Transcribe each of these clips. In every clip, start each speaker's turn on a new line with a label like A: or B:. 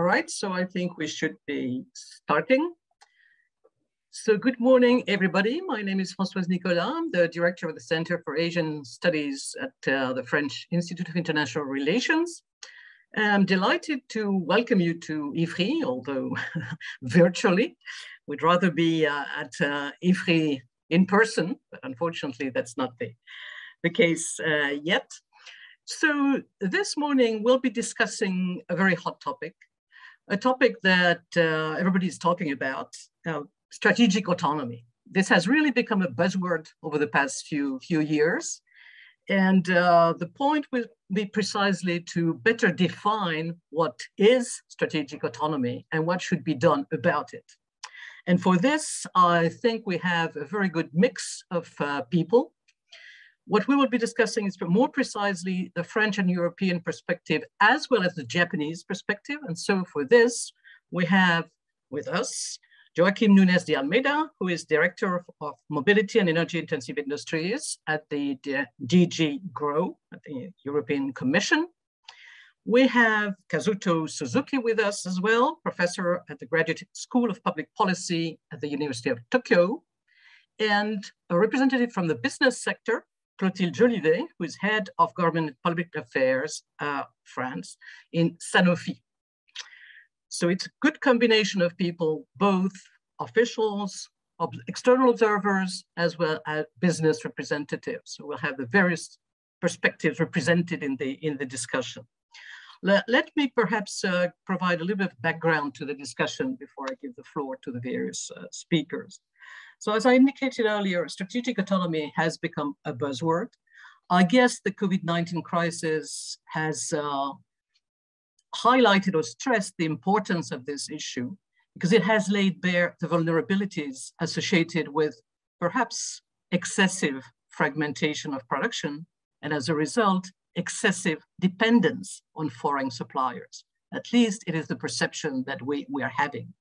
A: right, so I think we should be starting. So good morning, everybody. My name is Françoise NICOLAS. I'm the director of the Center for Asian Studies at the French Institute of International Relations. I'm delighted to welcome you to Ifri, although virtually. We'd rather be at Ifri in person, but unfortunately that's not the case yet. So this morning we'll be discussing a very hot topic, a topic that everybody's talking about, strategic autonomy. This has really become a buzzword over the past few years. And the point will be precisely to better define what is strategic autonomy and what should be done about it. And for this, I think we have a very good mix of people. What we will be discussing is more precisely the French and European perspective, as well as the Japanese perspective. And so for this, we have with us Joaquim NUNES de ALMEIDA, who is Director of Mobility and Energy Intensive Industries at the DG GROW at the European Commission. We have Kazuto Suzuki with us as well, Professor at the Graduate School of Public Policy at the University of Tokyo, and a representative from the business sector, Clotilde JOLIVET, who is Head of Government and Public Affairs, France, in Sanofi. So it's a good combination of people, both officials, external observers, as well as business representatives. So we'll have the various perspectives represented in the discussion. Let me perhaps provide a little bit of background to the discussion before I give the floor to the various speakers. So as I indicated earlier, strategic autonomy has become a buzzword. I guess the COVID-19 crisis has highlighted or stressed the importance of this issue because it has laid bare the vulnerabilities associated with perhaps excessive fragmentation of production and as a result, excessive dependence on foreign suppliers. At least it is the perception that we are having.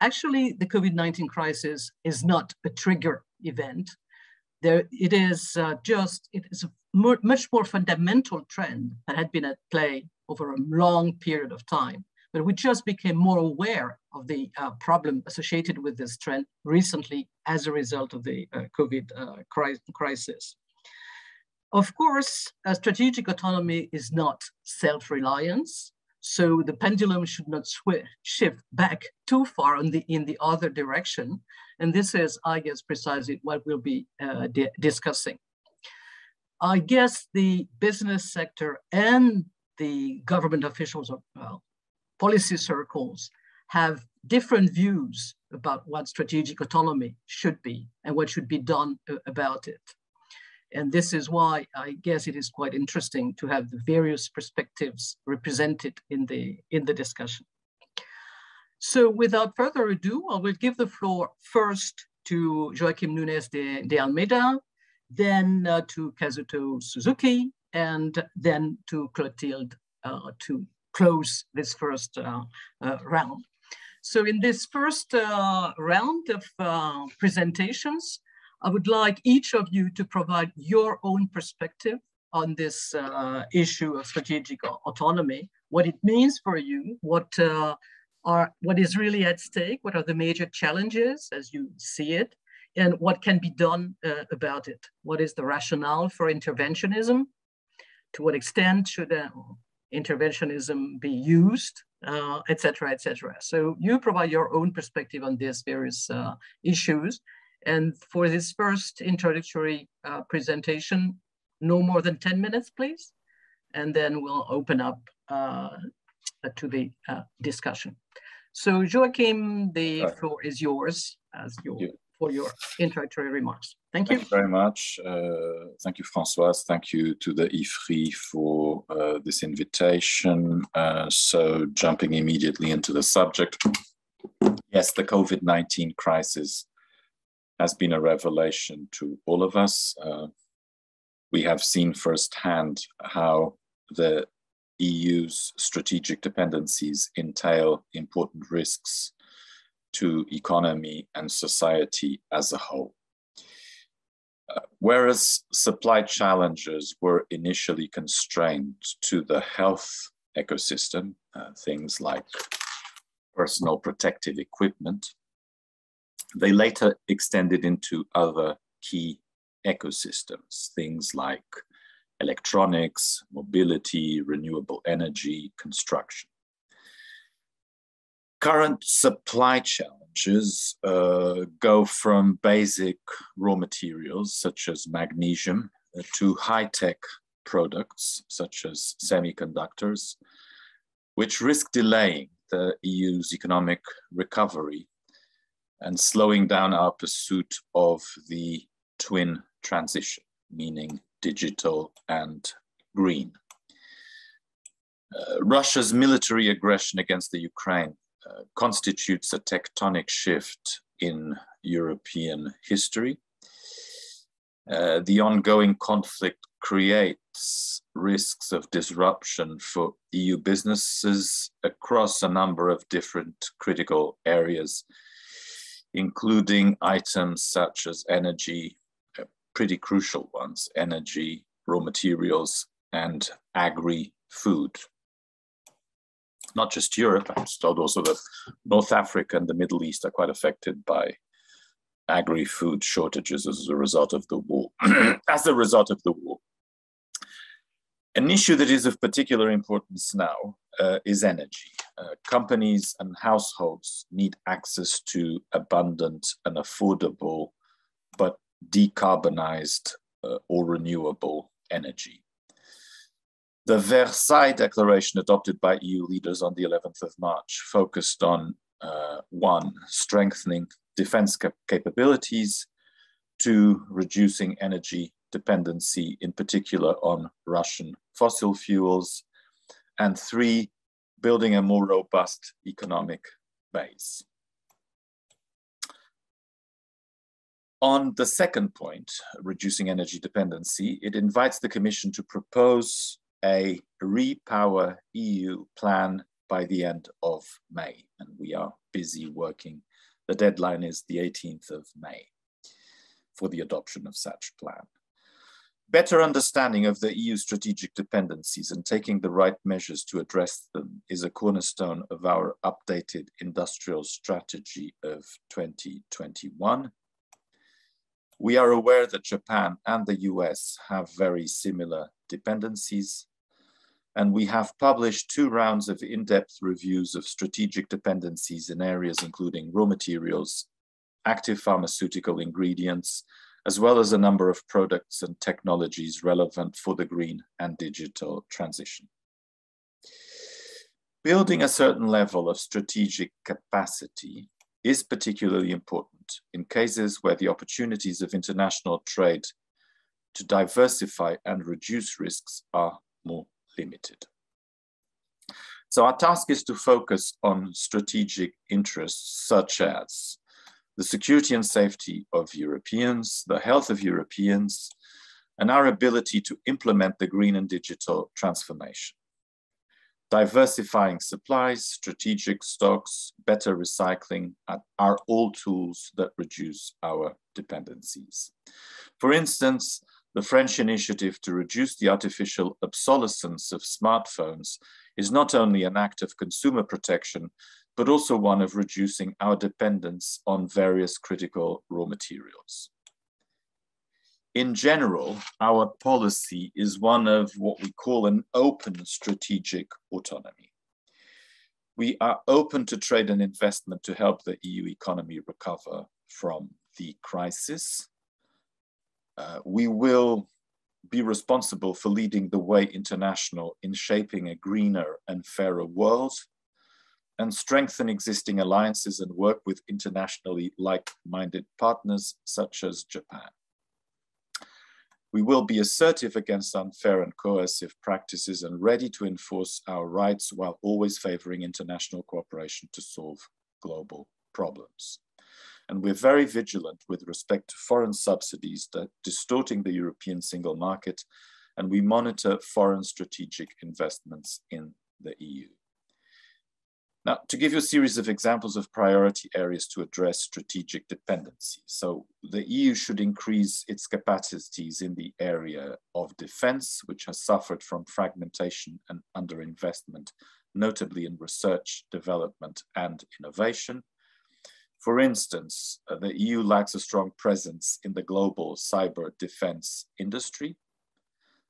A: Actually, the COVID-19 crisis is not a trigger event. It is a much more fundamental trend that had been at play over a long period of time, but we just became more aware of the problem associated with this trend recently as a result of the COVID crisis. Of course, strategic autonomy is not self-reliance, so the pendulum should not shift back too far in the other direction, and this is, I guess, precisely what we'll be discussing. I guess the business sector and the government officials of policy circles have different views about what strategic autonomy should be and what should be done about it. And this is why I guess it is quite interesting to have the various perspectives represented in the discussion. So without further ado, I will give the floor first to Joaquim NUNES de ALMEIDA, then to Kazuto Suzuki, and then to Clotilde to close this first round. So in this first round of presentations, I would like each of you to provide your own perspective on this issue of strategic autonomy, what it means for you, what is really at stake, what are the major challenges as you see it, and what can be done about it. What is the rationale for interventionism? To what extent should interventionism be used, et cetera, et cetera. So you provide your own perspective on these various issues. And for this first introductory presentation, no more than 10 minutes, please. And then we'll open up to the discussion. So Joaquim, the floor is yours for your introductory remarks. Thank you.
B: Thank you very much. Thank you, Françoise. Thank you to the Ifri for this invitation. So jumping immediately into the subject. Yes, the COVID-19 crisis has been a revelation to all of us. We have seen firsthand how the EU's strategic dependencies entail important risks to economy and society as a whole. Whereas supply challenges were initially constrained to the health ecosystem, things like personal protective equipment. They later extended into other key ecosystems, things like electronics, mobility, renewable energy, construction. Current supply challenges go from basic raw materials such as magnesium to high-tech products such as semiconductors, which risk delaying the EU's economic recovery and slowing down our pursuit of the twin transition, meaning digital and green. Russia's military aggression against the Ukraine constitutes a tectonic shift in European history. The ongoing conflict creates risks of disruption for EU businesses across a number of different critical areas, including items such as energy, pretty crucial ones, energy, raw materials, and agri-food. Not just Europe, I'm told also that North Africa and the Middle East are quite affected by agri-food shortages as a result of the war. An issue that is of particular importance now is energy. Companies and households need access to abundant and affordable, but decarbonized or renewable energy. The Versailles Declaration adopted by EU leaders on the 11th of March focused on 1, strengthening defense capabilities, 2, reducing energy dependency, in particular on Russian fossil fuels, and 3, building a more robust economic base. On the second point, reducing energy dependency, it invites the Commission to propose a Repower EU plan by the end of May, and we are busy working. The deadline is the 18th of May for the adoption of such plan. Better understanding of the EU strategic dependencies and taking the right measures to address them is a cornerstone of our updated industrial strategy of 2021. We are aware that Japan and the US have very similar dependencies, and we have published 2 rounds of in-depth reviews of strategic dependencies in areas including raw materials, active pharmaceutical ingredients, as well as a number of products and technologies relevant for the green and digital transition. Building a certain level of strategic capacity is particularly important in cases where the opportunities of international trade to diversify and reduce risks are more limited. So our task is to focus on strategic interests such as the security and safety of Europeans, the health of Europeans, and our ability to implement the green and digital transformation. Diversifying supplies, strategic stocks, better recycling are all tools that reduce our dependencies. For instance, the French initiative to reduce the artificial obsolescence of smartphones is not only an act of consumer protection, but also one of reducing our dependence on various critical raw materials. In general, our policy is one of what we call an open strategic autonomy. We are open to trade and investment to help the EU economy recover from the crisis. We will be responsible for leading the way international in shaping a greener and fairer world, and strengthen existing alliances and work with internationally like-minded partners such as Japan. We will be assertive against unfair and coercive practices and ready to enforce our rights while always favoring international cooperation to solve global problems. And we're very vigilant with respect to foreign subsidies that distorting the European single market, and we monitor foreign strategic investments in the EU. Now, to give you a series of examples of priority areas to address strategic dependency. So the EU should increase its capacities in the area of defense, which has suffered from fragmentation and underinvestment, notably in research, development, and innovation. For instance, the EU lacks a strong presence in the global cyber defense industry.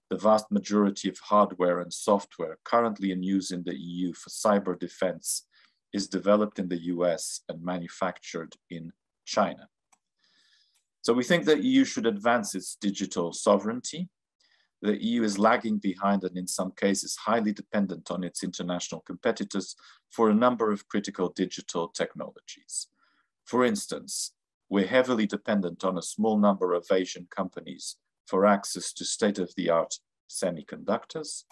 B: The vast majority of hardware and software currently in use in the EU for cyber defense is developed in the US and manufactured in China. So we think the EU should advance its digital sovereignty. The EU is lagging behind and in some cases highly dependent on its international competitors for a number of critical digital technologies. For instance, we're heavily dependent on a small number of Asian companies for access to state-of-the-art semiconductors.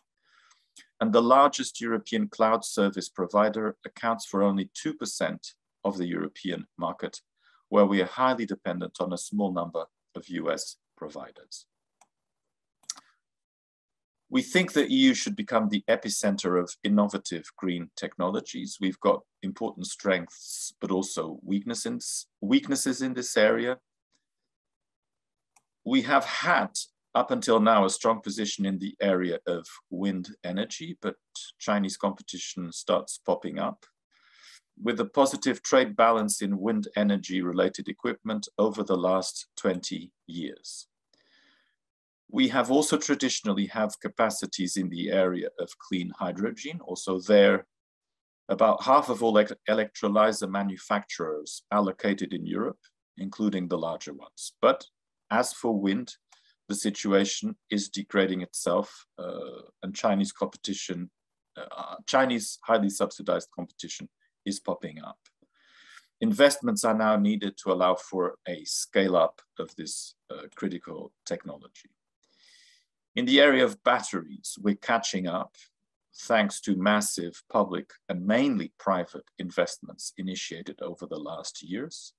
B: And the largest European cloud service provider accounts for only 2% of the European market, where we are highly dependent on a small number of US providers. We think the EU should become the epicenter of innovative green technologies. We've got important strengths, but also weaknesses in this area. We have had, up until now, a strong position in the area of wind energy, but Chinese competition starts popping up, with a positive trade balance in wind energy related equipment over the last 20 years. We have also traditionally have capacities in the area of clean hydrogen. Also there, about half of all electrolyzer manufacturers allocated in Europe, including the larger ones. But as for wind, the situation is degrading itself and Chinese competition, Chinese highly subsidized competition is popping up. Investments are now needed to allow for a scale up of this critical technology. In the area of batteries, we're catching up thanks to massive public and mainly private investments initiated over the last years.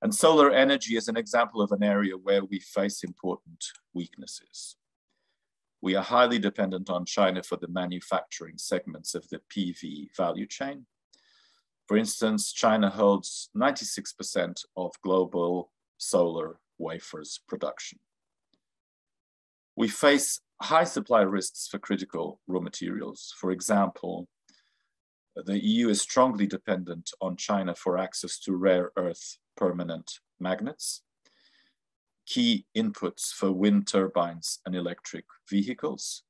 B: And solar energy is an example of an area where we face important weaknesses. We are highly dependent on China for the manufacturing segments of the PV value chain. For instance, China holds 96% of global solar wafers production. We face high supply risks for critical raw materials. For example, the EU is strongly dependent on China for access to rare earth permanent magnets, key inputs for wind turbines and electric vehicles.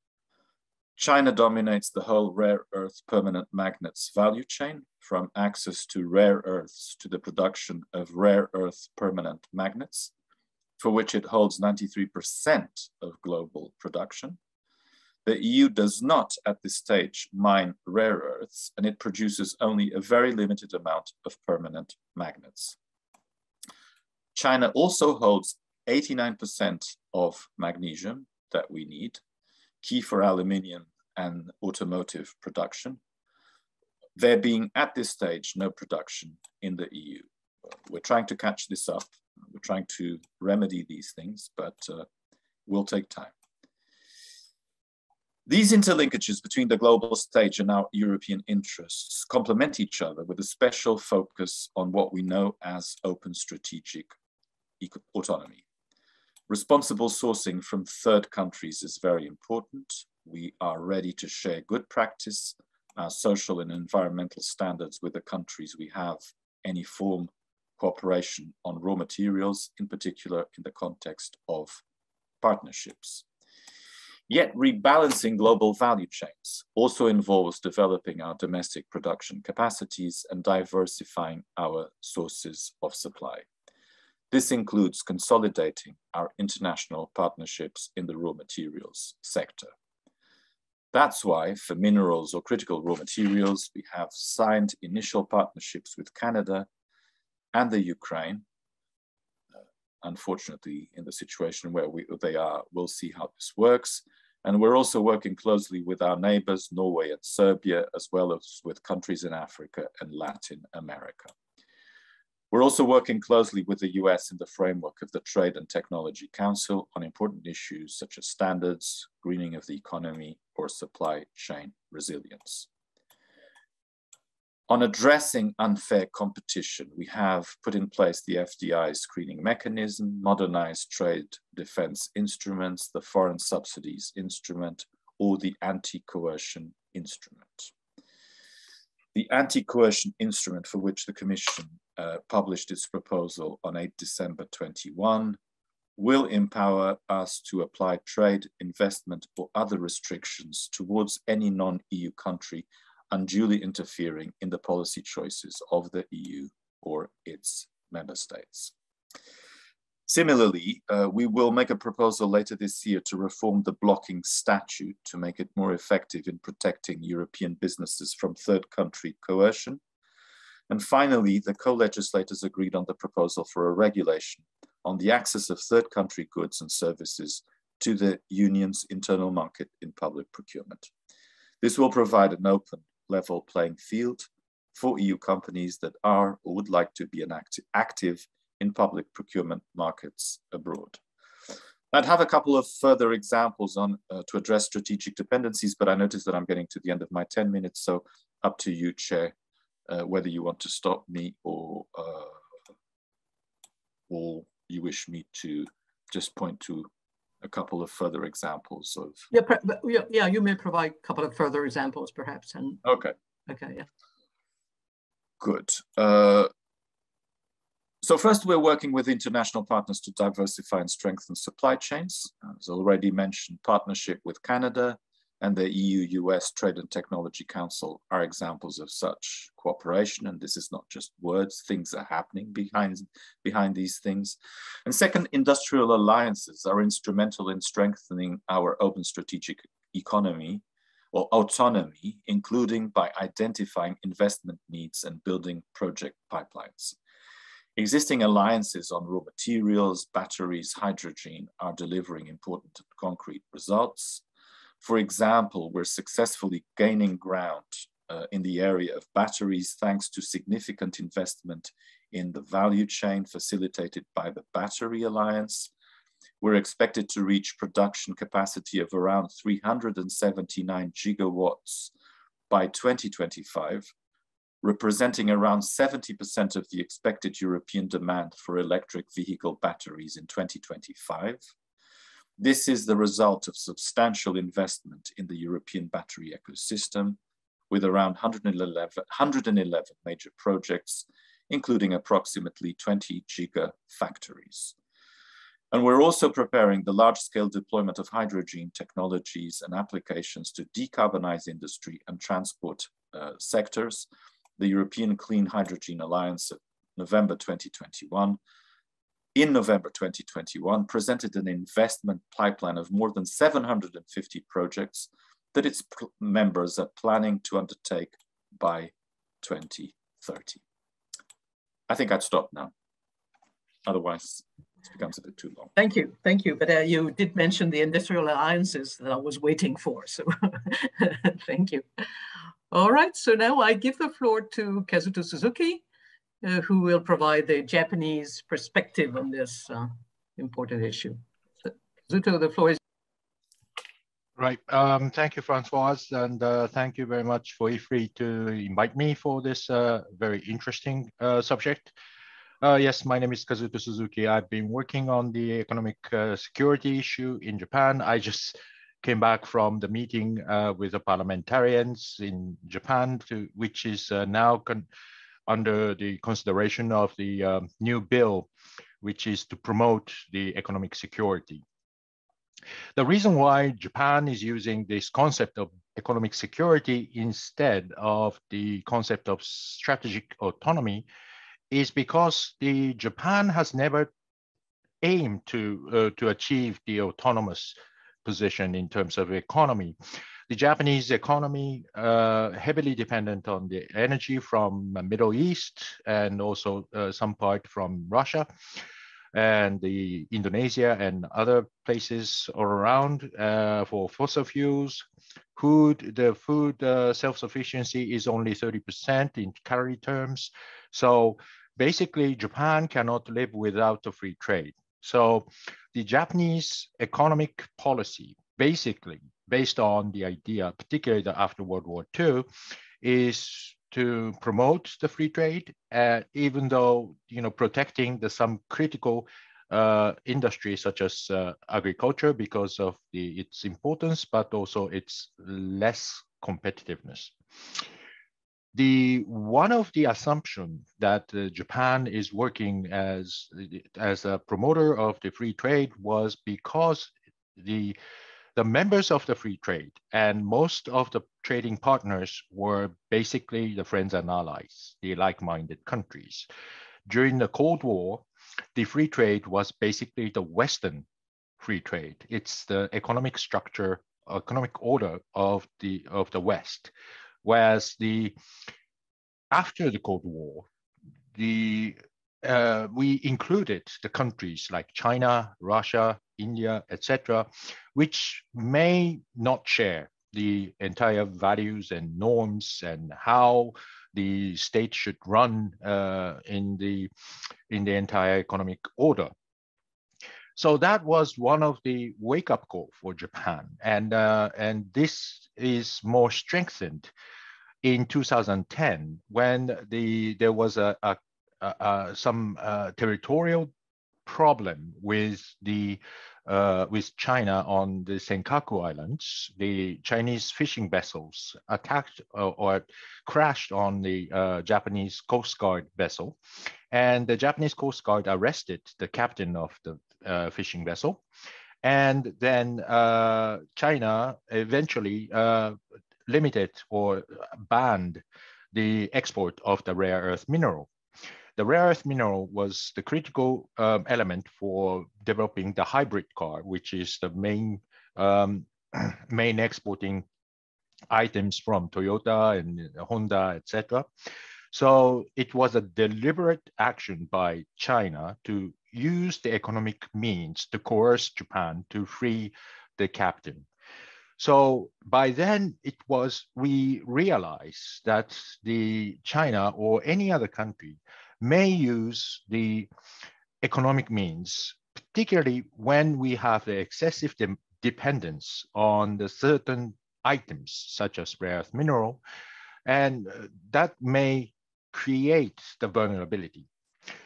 B: China dominates the whole rare earth permanent magnets value chain, from access to rare earths to the production of rare earth permanent magnets, for which it holds 93% of global production. The EU does not at this stage mine rare earths, and it produces only a very limited amount of permanent magnets. China also holds 89% of magnesium that we need, key for aluminium and automotive production. There being at this stage no production in the EU. We're trying to catch this up. We're trying to remedy these things, but will take time. These interlinkages between the global stage and our European interests complement each other with a special focus on what we know as open strategic autonomy. Responsible sourcing from third countries is very important. We are ready to share good practice, our social and environmental standards with the countries we have any form cooperation on raw materials, in particular in the context of partnerships. Yet rebalancing global value chains also involves developing our domestic production capacities and diversifying our sources of supply. This includes consolidating our international partnerships in the raw materials sector. That's why for minerals or critical raw materials, we have signed initial partnerships with Canada and the Ukraine. Unfortunately, in the situation where they are, we'll see how this works. And we're also working closely with our neighbors, Norway and Serbia, as well as with countries in Africa and Latin America. We're also working closely with the US in the framework of the Trade and Technology Council on important issues such as standards, greening of the economy, or supply chain resilience. On addressing unfair competition, we have put in place the FDI screening mechanism, modernized trade defense instruments, the foreign subsidies instrument, or the anti-coercion instrument. The anti-coercion instrument for which the Commission published its proposal on 8 December 21 will empower us to apply trade, investment, or other restrictions towards any non-EU country unduly interfering in the policy choices of the EU or its member states. Similarly, we will make a proposal later this year to reform the blocking statute to make it more effective in protecting European businesses from third country coercion. And finally, the co-legislators agreed on the proposal for a regulation on the access of third country goods and services to the Union's internal market in public procurement. This will provide an open, level playing field for EU companies that are or would like to be active in public procurement markets abroad. I'd have a couple of further examples on to address strategic dependencies, but I notice that I'm getting to the end of my 10 minutes, so up to you, Chair, whether you want to stop me or you wish me to just point to a couple of further examples of...
A: Yeah, you may provide a couple of further examples, perhaps. And
B: okay.
A: Okay, yeah.
B: Good. So first, we're working with international partners to diversify and strengthen supply chains. As already mentioned, partnership with Canada and the EU-US Trade and Technology Council are examples of such cooperation. And this is not just words, things are happening behind these things. And second, industrial alliances are instrumental in strengthening our open strategic economy or autonomy, including by identifying investment needs and building project pipelines. Existing alliances on raw materials, batteries, hydrogen are delivering important and concrete results. For example, we're successfully gaining ground in the area of batteries thanks to significant investment in the value chain facilitated by the Battery Alliance. We're expected to reach production capacity of around 379 gigawatts by 2025, representing around 70% of the expected European demand for electric vehicle batteries in 2025. This is the result of substantial investment in the European battery ecosystem, with around 111 major projects, including approximately 20 gigafactories. And we're also preparing the large-scale deployment of hydrogen technologies and applications to decarbonize industry and transport sectors. The European Clean Hydrogen Alliance of November 2021, in November 2021, presented an investment pipeline of more than 750 projects that its members are planning to undertake by 2030. I think I'd stop now. Otherwise, it becomes a bit too long.
A: Thank you, thank you. But you did mention the industrial alliances that I was waiting for, so thank you. All right, so now I give the floor to Kazuto Suzuki, who will provide the Japanese perspective on this important issue. So, Kazuto, the floor is.
C: Right, thank you, Françoise, and thank you very much for Ifri to invite me for this very interesting subject. Yes, my name is Kazuto Suzuki. I've been working on the economic security issue in Japan. I just came back from the meeting with the parliamentarians in Japan, which is now under the consideration of the new bill, which is to promote the economic security. The reason why Japan is using this concept of economic security instead of the concept of strategic autonomy is because Japan has never aimed to achieve the autonomous position in terms of economy. The Japanese economy heavily dependent on the energy from the Middle East and also some part from Russia and the Indonesia and other places all around for fossil fuels. The food self-sufficiency is only 30% in calorie terms. So basically, Japan cannot live without a free trade. So the Japanese economic policy, basically based on the idea, particularly after World War II, is to promote the free trade, even though protecting some critical industries such as agriculture because of its importance, but also its less competitiveness. one of the assumptions that Japan is working as a promoter of the free trade was because the members of the free trade and most of the trading partners were basically the friends and allies, the like-minded countries. During the Cold War, the free trade was basically the Western free trade. It's the economic structure, economic order of the West. Whereas after the Cold War, we included the countries like China, Russia, India, etc., which may not share the entire values and norms and how the state should run in the entire economic order. So that was one of the wake-up call for Japan, and this is more strengthened in 2010 when there was some territorial problem with China on the Senkaku Islands. The Chinese fishing vessels attacked or crashed on the Japanese Coast Guard vessel, and the Japanese Coast Guard arrested the captain of the fishing vessel, and then China eventually limited or banned the export of the rare earth mineral. The rare earth mineral was the critical element for developing the hybrid car, which is the main exporting items from Toyota and Honda, etc. So it was a deliberate action by China to use the economic means to coerce Japan to free the captain. So by then we realized that the China or any other country may use the economic means, particularly when we have the excessive dependence on the certain items such as rare earth mineral, and that may create the vulnerability.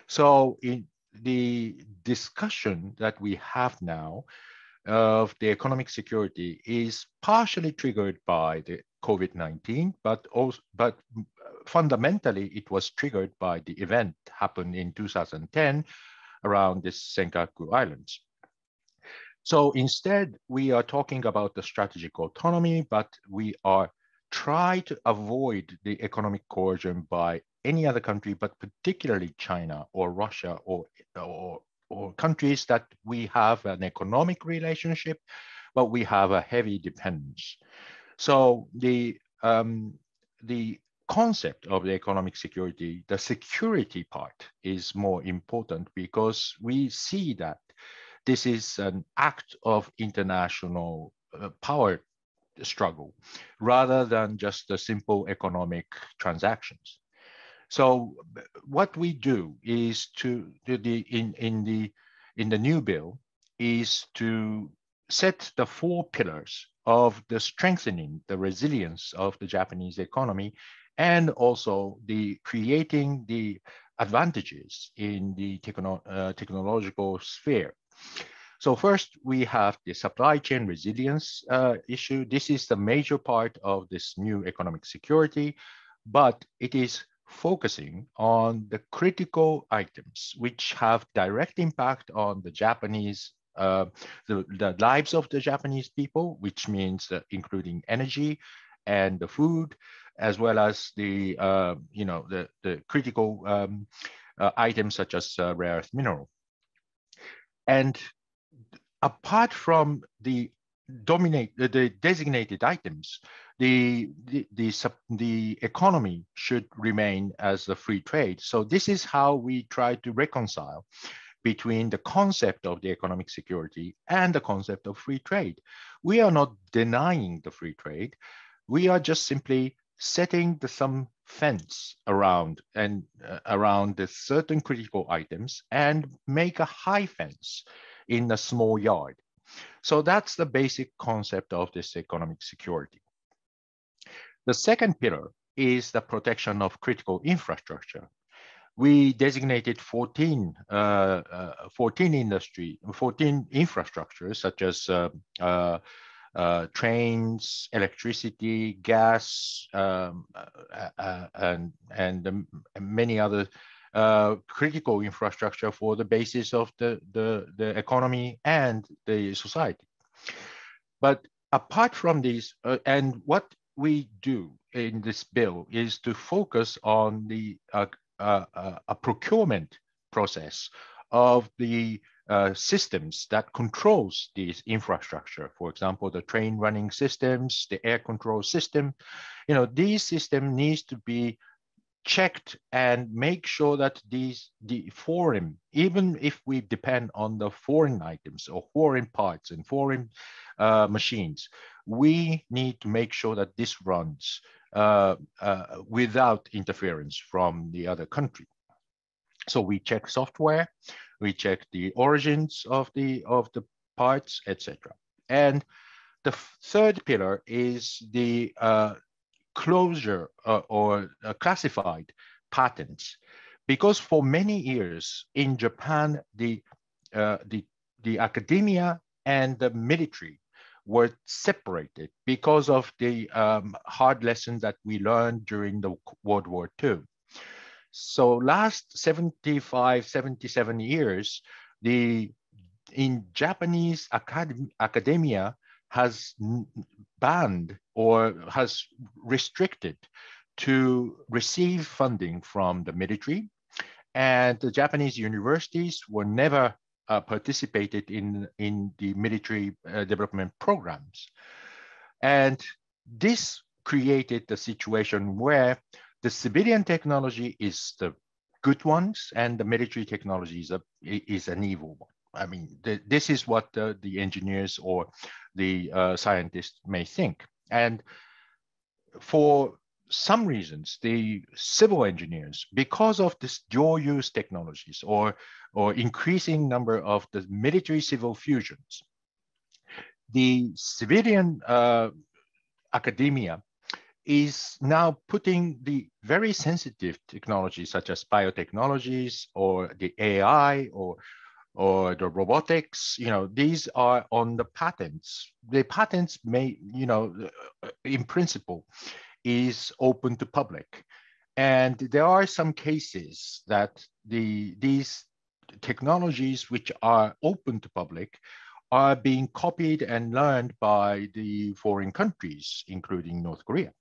C: So in the discussion that we have now of the economic security is partially triggered by the COVID-19, but fundamentally it was triggered by the event happened in 2010 around the Senkaku Islands. So instead, we are talking about the strategic autonomy, but we are trying to avoid the economic coercion by any other country, but particularly China or Russia or countries that we have an economic relationship, but we have a heavy dependence. So the concept of the economic security, the security part is more important because we see that this is an act of international power struggle rather than just the simple economic transactions. So what we do is in the new bill is to set the 4 pillars of the strengthening the resilience of the Japanese economy and also the creating the advantages in the technological sphere. So first, we have the supply chain resilience issue. This is the major part of this new economic security, but it is focusing on the critical items which have direct impact on the Japanese, the lives of the Japanese people, which means including energy and the food, as well as the the critical items such as rare earth mineral. And apart from the designated items, the economy should remain as a free trade. So this is how we try to reconcile between the concept of the economic security and the concept of free trade. We are not denying the free trade. We are just simply setting some fence around the certain critical items and make a high fence in a small yard. So that's the basic concept of this economic security. The second pillar is the protection of critical infrastructure. We designated 14 infrastructures such as trains, electricity, gas, and many other critical infrastructure for the basis of the economy and the society. But apart from these, and what we do in this bill is to focus on the a procurement process of the systems that controls these infrastructure. For example, the train running systems, the air control system. You know, these system needs to be checked and make sure that the foreign, even if we depend on the foreign items or foreign parts and foreign machines, we need to make sure that this runs without interference from the other country. So we check software, we check the origins of the parts, etc. And the third pillar is the closure or classified patents, because for many years in Japan, the academia and the military were separated because of the hard lessons that we learned during the World War II. So last 75, 77 years, in Japanese academia has banned or has restricted to receive funding from the military, and the Japanese universities were never participated in the military development programs. And this created the situation where the civilian technology is the good ones and the military technology is an evil one. I mean, this is what the engineers or the scientists may think. And for some reasons, the civil engineers, because of this dual use technologies or increasing number of the military civil fusions, the civilian academia is now putting the very sensitive technologies such as biotechnologies or the AI or the robotics, you know, these are on the patents. The patents may, you know, in principle is open to public. And there are some cases that these technologies which are open to public are being copied and learned by the foreign countries, including North Korea.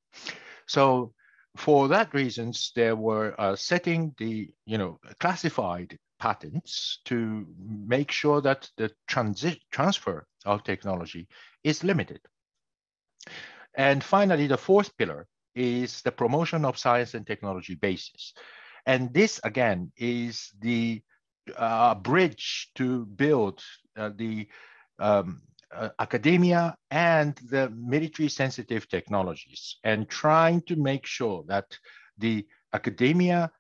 C: So for that reasons, there were setting the, you know, classified patents to make sure that the transfer of technology is limited. And finally, the fourth pillar is the promotion of science and technology basis. And this, again, is the bridge to build the academia and the military sensitive technologies, and trying to make sure that the academia,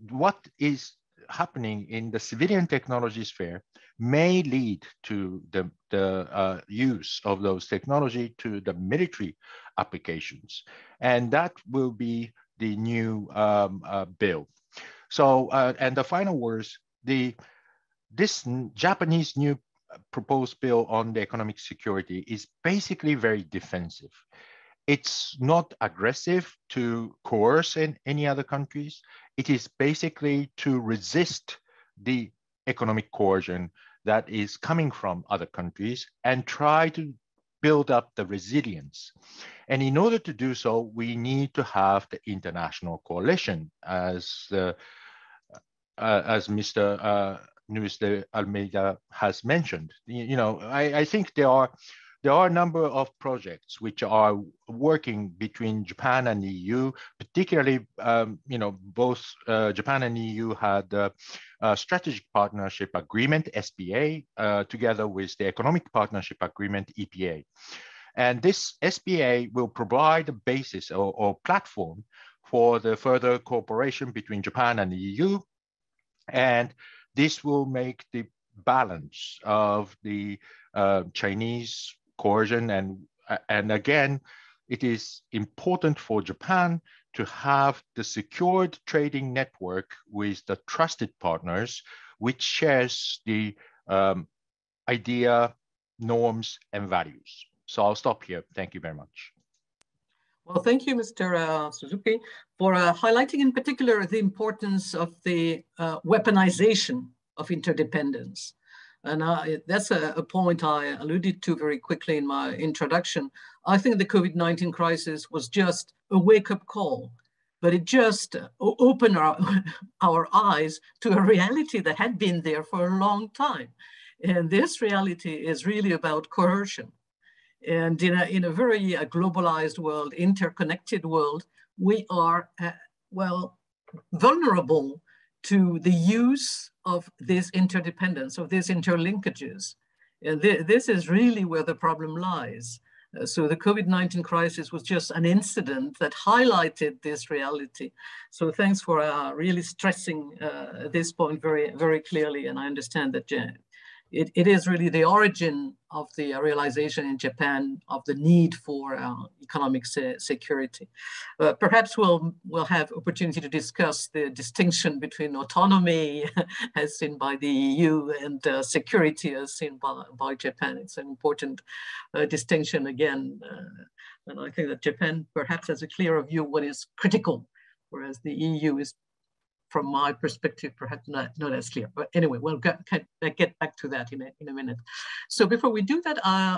C: what is happening in the civilian technology sphere may lead to the use of those technology to the military applications. And that will be the new bill. So, and the final words, this Japanese new proposed bill on the economic security is basically very defensive. It's not aggressive to coerce in any other countries. It is basically to resist the economic coercion that is coming from other countries and try to build up the resilience. And in order to do so, we need to have the international coalition, as Mr. NUNES de ALMEIDA has mentioned. You know, I think there are a number of projects which are working between Japan and the EU, particularly, you know, both Japan and the EU had a strategic partnership agreement, SPA, together with the economic partnership agreement, EPA. And this SPA will provide a basis or platform for the further cooperation between Japan and the EU. And this will make the balance of the Chinese coercion, and again, it is important for Japan to have the secured trading network with the trusted partners, which shares the idea, norms, and values. So I'll stop here. Thank you very much.
A: Well, thank you, Mr. Suzuki, for highlighting in particular the importance of the weaponization of interdependence. And that's a point I alluded to very quickly in my introduction. I think the COVID-19 crisis was just a wake-up call, but it just opened our eyes to a reality that had been there for a long time. And this reality is really about coercion. And in a very globalized world, interconnected world, we are, well, vulnerable to the use of this interdependence, of these interlinkages. And this is really where the problem lies. So the COVID-19 crisis was just an incident that highlighted this reality. So thanks for really stressing this point very, very clearly. And I understand that it is really the origin of the realization in Japan of the need for economic security. Perhaps we'll have opportunity to discuss the distinction between autonomy as seen by the EU and security as seen by Japan. It's an important distinction again. And I think that Japan perhaps has a clearer view of what is critical, whereas the EU is, from my perspective, perhaps not as clear. But anyway, we'll get back to that in a minute. So before we do that,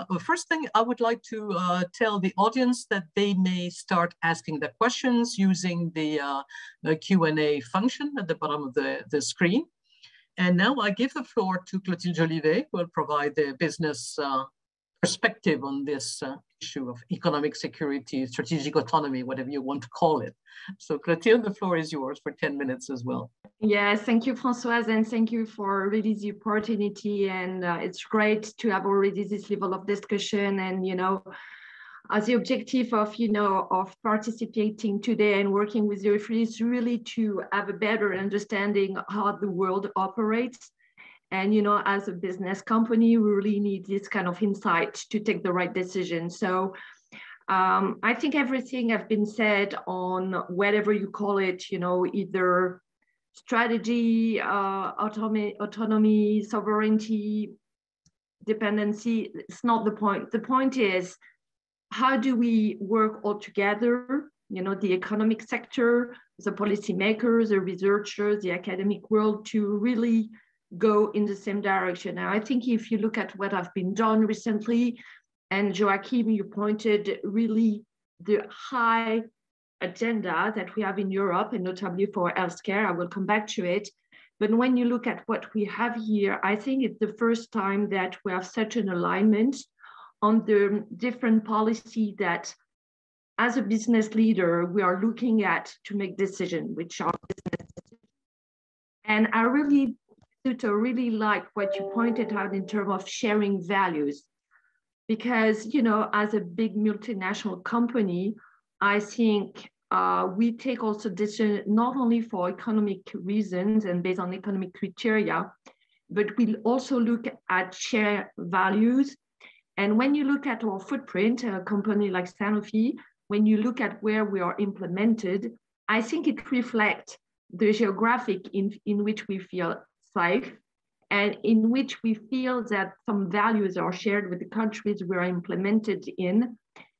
A: the first thing I would like to tell the audience that they may start asking the questions using the Q&A function at the bottom of the screen. And now I give the floor to Clotilde Jolivet, who will provide the business perspective on this issue of economic security, strategic autonomy, whatever you want to call it. So Clotilde, the floor is yours for 10 minutes as well.
D: Yes, thank you, Françoise, and thank you for really the opportunity. And it's great to have already this level of discussion. And, you know, as the objective of, you know, of participating today and working with you is really to have a better understanding of how the world operates. And, you know, as a business company, we really need this kind of insight to take the right decision. So I think everything has been said on whatever you call it, you know, either strategy, autonomy, sovereignty, dependency. It's not the point. The point is, how do we work all together? You know, the economic sector, the policymakers, the researchers, the academic world, to really go in the same direction. Now, I think if you look at what have been done recently, and Joaquim, you pointed really the high agenda that we have in Europe, and notably for healthcare, I will come back to it. But when you look at what we have here, I think it's the first time that we have such an alignment on the different policy that as a business leader, we are looking at to make decisions, which are business decisions. And I really like what you pointed out in terms of sharing values, because, you know, as a big multinational company, I think we take also decisions not only for economic reasons and based on economic criteria, but we also look at shared values. And when you look at our footprint, a company like Sanofi, when you look at where we are implemented, I think it reflects the geographic in which we feel safe, and in which we feel that some values are shared with the countries we are implemented in.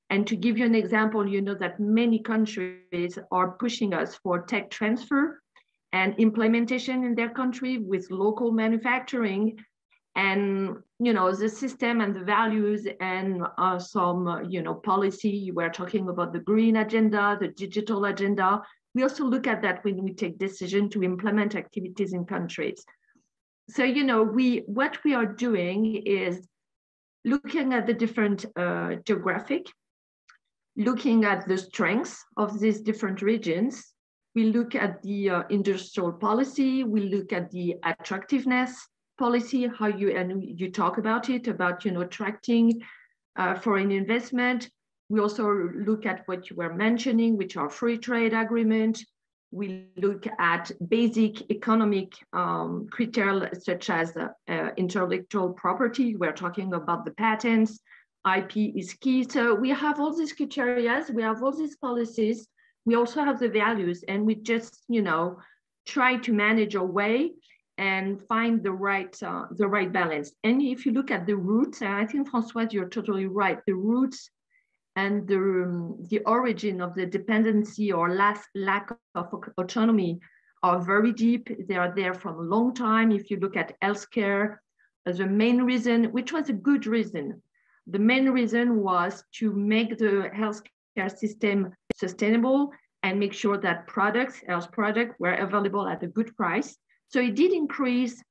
D: And to give you an example, you know that many countries are pushing us for tech transfer and implementation in their country with local manufacturing. And, you know, the system and the values and some, you know, policy, we're talking about the green agenda, the digital agenda. We also look at that when we take decision to implement activities in countries. So, you know, what we are doing is looking at the different geographic, looking at the strengths of these different regions. We look at the industrial policy, we look at the attractiveness policy, how you talk about it, about, you know, attracting foreign investment. We also look at what you were mentioning, which are free trade agreement. We look at basic economic criteria such as intellectual property. We're talking about the patents, IP is key. So we have all these criteria, we have all these policies. We also have the values, and we just, you know, try to manage our way and find the right balance. And if you look at the roots, and I think Françoise, you're totally right, the roots and the origin of the dependency or lack of autonomy are very deep. They are there from a long time. If you look at healthcare, the main reason, which was a good reason, the main reason was to make the healthcare system sustainable and make sure that health products were available at a good price. So it did increase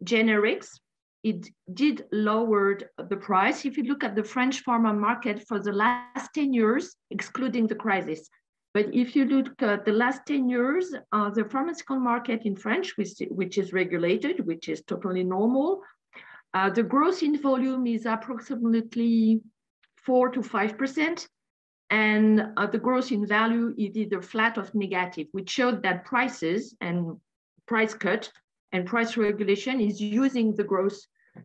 D: generics. It did lower the price. If you look at the French pharma market for the last 10 years, excluding the crisis, but if you look at the last 10 years, the pharmaceutical market in France, which is regulated, which is totally normal, the growth in volume is approximately 4 to 5%. And the growth in value is either flat or negative, which showed that prices and price cut and price regulation is using the growth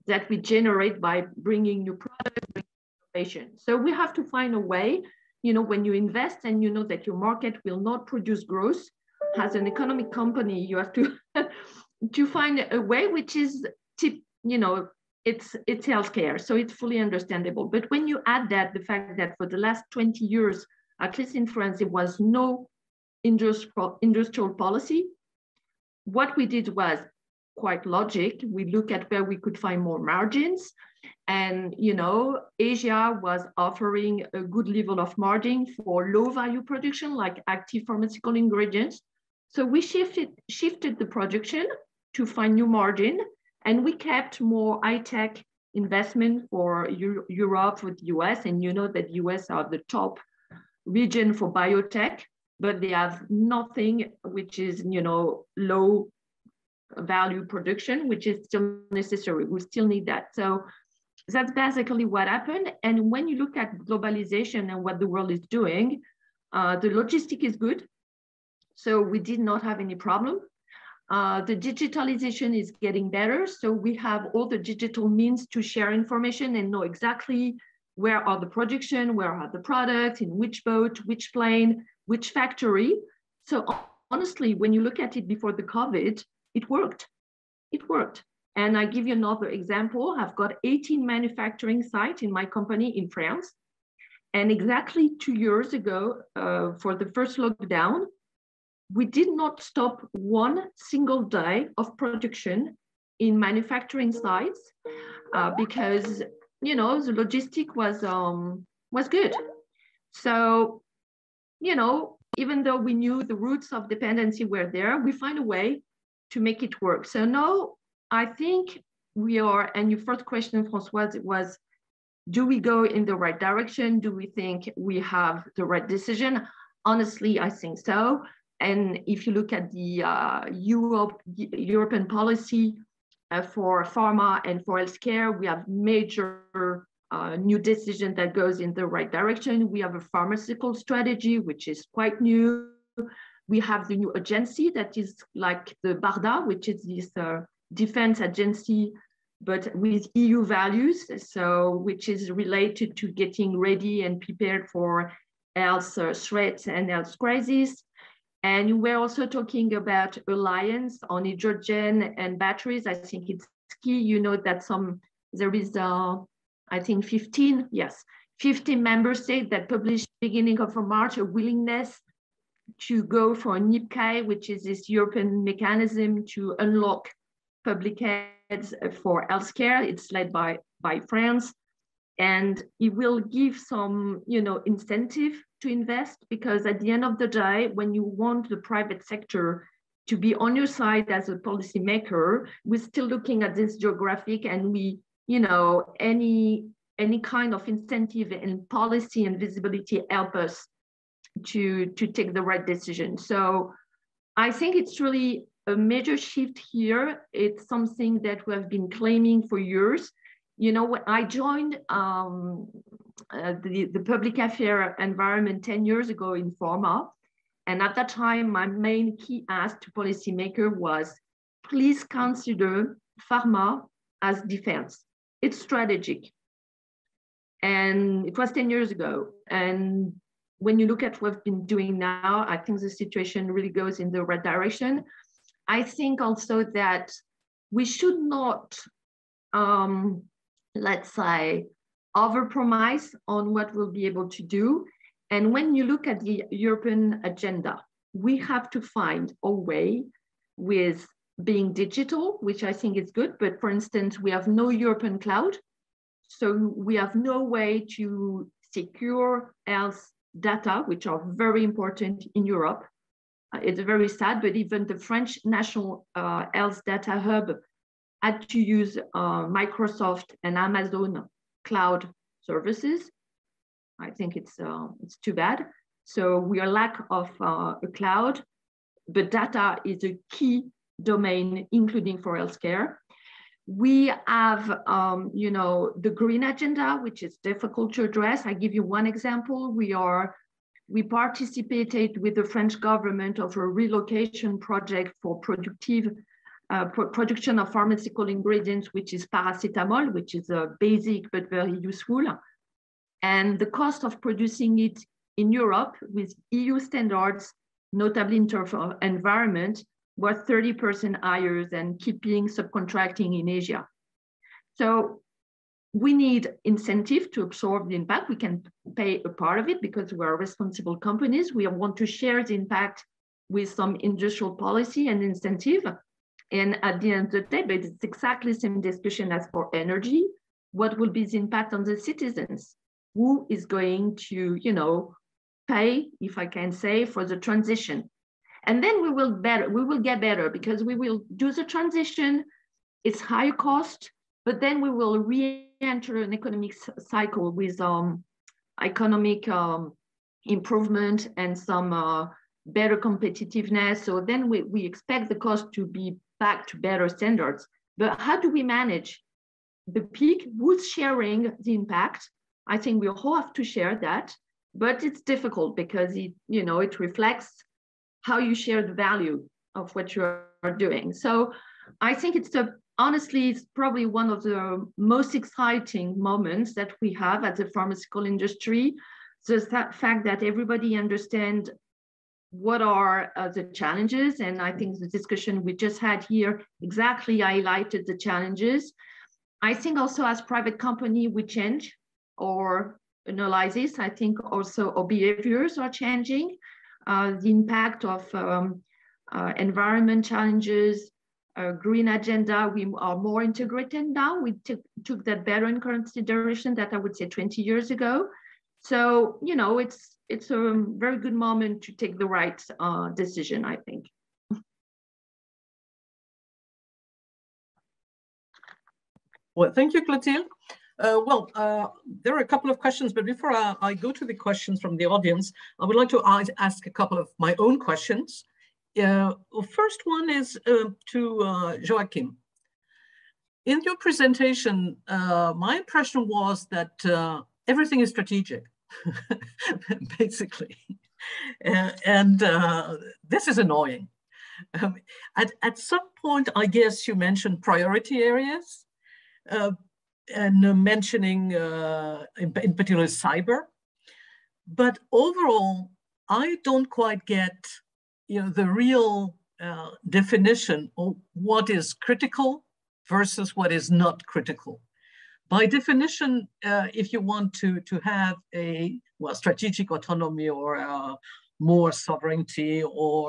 D: that we generate by bringing new products, bringing innovation. So we have to find a way, when you invest and you know that your market will not produce growth, as an economic company, you have to to find a way which is, it's healthcare, so it's fully understandable. But when you add that, the fact that for the last 20 years, at least in France, there was no industrial policy, what we did was quite logic. We look at where we could find more margins. And, Asia was offering a good level of margin for low value production, like active pharmaceutical ingredients. So we shifted the production to find new margin. And we kept more high-tech investment for Europe, for the US. And you know that US are the top region for biotech, but they have nothing which is, low value production, which is still necessary. We still need that. So that's basically what happened. And when you look at globalization and what the world is doing, the logistic is good. So we did not have any problem. The digitalization is getting better. So we have all the digital means to share information and know exactly where are the production, where are the products, in which boat, which plane, which factory. So honestly, when you look at it before the COVID, it worked. It worked. And I give you another example. I've got 18 manufacturing sites in my company in France. And exactly 2 years ago, for the first lockdown, we did not stop one single day of production in manufacturing sites because, the logistic was good. So, even though we knew the roots of dependency were there, we find a way to make it work. So now I think we are, and your first question, Françoise, was, do we go in the right direction? Do we think we have the right decision? Honestly, I think so. And if you look at the European policy for pharma and for healthcare, we have major new decision that goes in the right direction. We have a pharmaceutical strategy, which is quite new. We have the new agency that is like the BARDA, which is this defense agency, but with EU values, so which is related to getting ready and prepared for health threats and health crises. And we're also talking about alliance on hydrogen and batteries. I think it's key, that there is, I think 15 member states that published beginning of March a willingness to go for Nibiki, which is this European mechanism to unlock public heads for healthcare. It's led by France. And it will give some, incentive to invest, because at the end of the day, when you want the private sector to be on your side as a policymaker, we're still looking at this geographic, and we, any kind of incentive and policy and visibility help us to take the right decision. So I think it's really a major shift here. It's something that we have been claiming for years. When I joined the public affairs environment 10 years ago in pharma, and at that time, my main key ask to policymaker was, please consider pharma as defense. It's strategic. And it was 10 years ago. And when you look at what we've been doing now, I think the situation really goes in the right direction. I think also that we should not, let's say, overpromise on what we'll be able to do. And when you look at the European agenda, we have to find a way with being digital, which I think is good. But for instance, we have no European cloud. So we have no way to secure health data, which are very important in Europe. It's very sad, but even the French National Health Data Hub had to use Microsoft and Amazon cloud services. I think it's too bad. So we are lack of a cloud, but data is a key domain, including for healthcare. We have, the green agenda, which is difficult to address. I give you one example. We participated with the French government of a relocation project for production of pharmaceutical ingredients, which is paracetamol, which is a basic but very useful. And the cost of producing it in Europe with EU standards, notably in terms of environment, was 30% higher than keeping subcontracting in Asia. So we need incentive to absorb the impact. We can pay a part of it because we are responsible companies. We want to share the impact with some industrial policy and incentive. And at the end of the day, but it's exactly the same discussion as for energy. What will be the impact on the citizens? Who is going to, pay, if I can say, for the transition? And then we will get better because we will do the transition. It's high cost, but then we will re-enter an economic cycle with economic improvement and some better competitiveness. So then we expect the cost to be back to better standards. But how do we manage the peak? Who's sharing the impact? I think we all have to share that, but it's difficult because it reflects how you share the value of what you're doing. So I think honestly, it's probably one of the most exciting moments that we have as a pharmaceutical industry. The fact that everybody understands what are the challenges. And I think the discussion we just had here exactly highlighted the challenges. I think also as private company, we change our analysis. I think also our behaviors are changing. The impact of environment challenges, green agenda, we are more integrated now. We took that better in consideration that I would say 20 years ago. So, it's a very good moment to take the right decision, I think.
A: Well, thank you, Clotilde. There are a couple of questions, but before I go to the questions from the audience, I would like to ask a couple of my own questions. First one is to Joaquim. In your presentation, my impression was that everything is strategic, basically. And this is annoying. At some point, I guess you mentioned priority areas. And mentioning in particular cyber, but overall, I don't quite get the real definition of what is critical versus what is not critical. By definition, if you want to have a strategic autonomy or more sovereignty or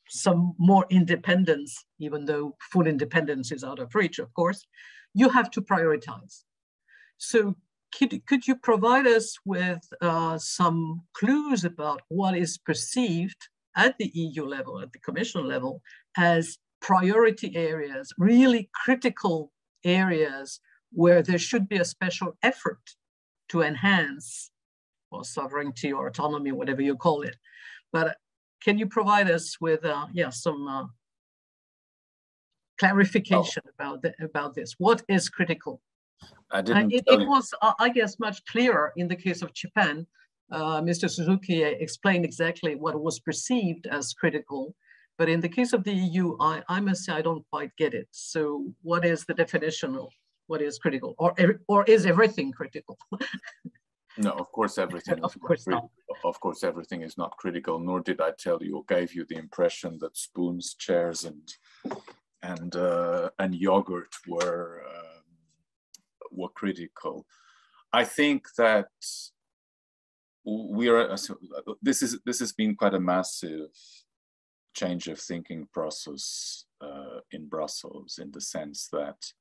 A: some more independence, even though full independence is out of reach, of course, you have to prioritize. So could you provide us with some clues about what is perceived at the EU level, at the Commission level, as priority areas, really critical areas where there should be a special effort to enhance sovereignty or autonomy, whatever you call it. But can you provide us with some clarification about this? What is critical? It was, I guess, much clearer in the case of Japan. Mr. Suzuki explained exactly what was perceived as critical. But in the case of the EU, I must say I don't quite get it. So what is the definition of what is critical? Or is everything critical?
B: No, of course everything.
A: Of course not.
B: Of course everything is not critical. Nor did I tell you or gave you the impression that spoons, chairs, and yogurt were critical. I think that this has been quite a massive change of thinking process in Brussels, in the sense that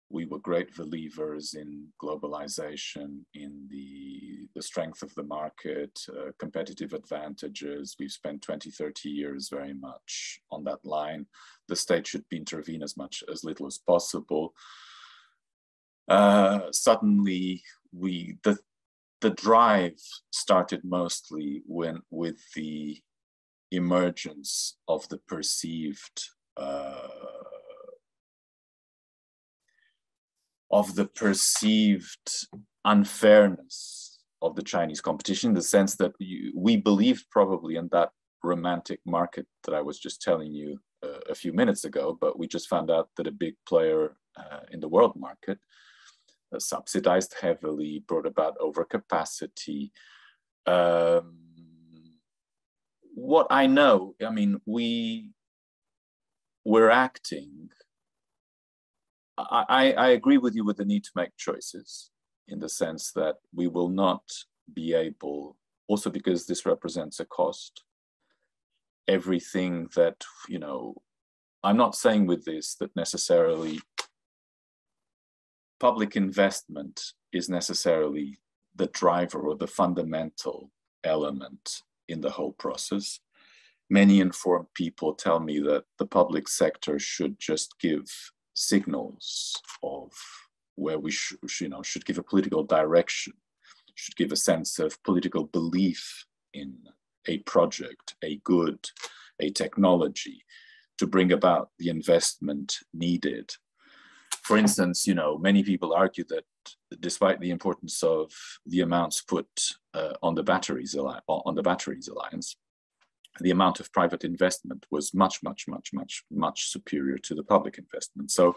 B: we were great believers in globalization, in the strength of the market, competitive advantages. We've spent 20, 30 years very much on that line. The state should intervene as little as possible. Suddenly, the drive started mostly with the emergence of the perceived unfairness of the Chinese competition, in the sense that we believed probably in that romantic market that I was just telling you a few minutes ago, but we just found out that a big player in the world market subsidized heavily, brought about overcapacity. What I know, I mean, we're acting. I agree with you with the need to make choices, in the sense that we will not be able, also because this represents a cost, everything that, you know, I'm not saying with this that necessarily public investment is necessarily the driver or the fundamental element in the whole process. Many informed people tell me that the public sector should just give signals of where we should give a political direction, should give a sense of political belief in a project, a good, a technology, to bring about the investment needed. For instance, you know, many people argue that despite the importance of the amounts put on the batteries alliance, the amount of private investment was much superior to the public investment. So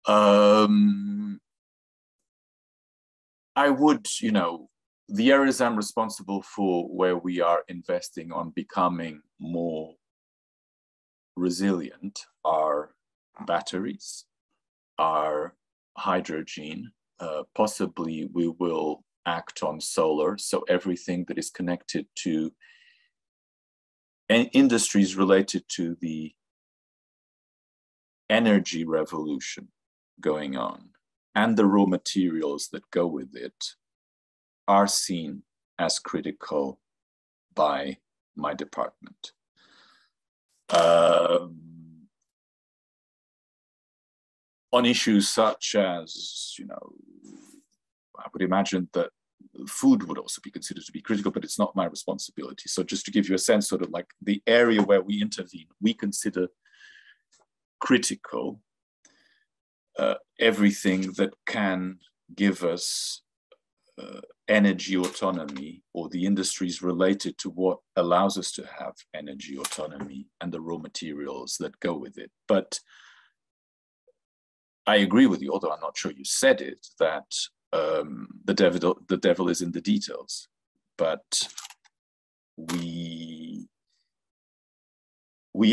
B: I would, you know, the areas I'm responsible for where we are investing on becoming more resilient are batteries, are hydrogen, possibly we will act on solar. So everything that is connected to industries related to the energy revolution going on and the raw materials that go with it are seen as critical by my department. On issues such as, you know, I would imagine that food would also be considered to be critical, but it's not my responsibility. So just to give you a sense, sort of like the area where we intervene, we consider critical everything that can give us energy autonomy, or the industries related to what allows us to have energy autonomy and the raw materials that go with it. But I agree with you, although I'm not sure you said it, that the devil is in the details. But we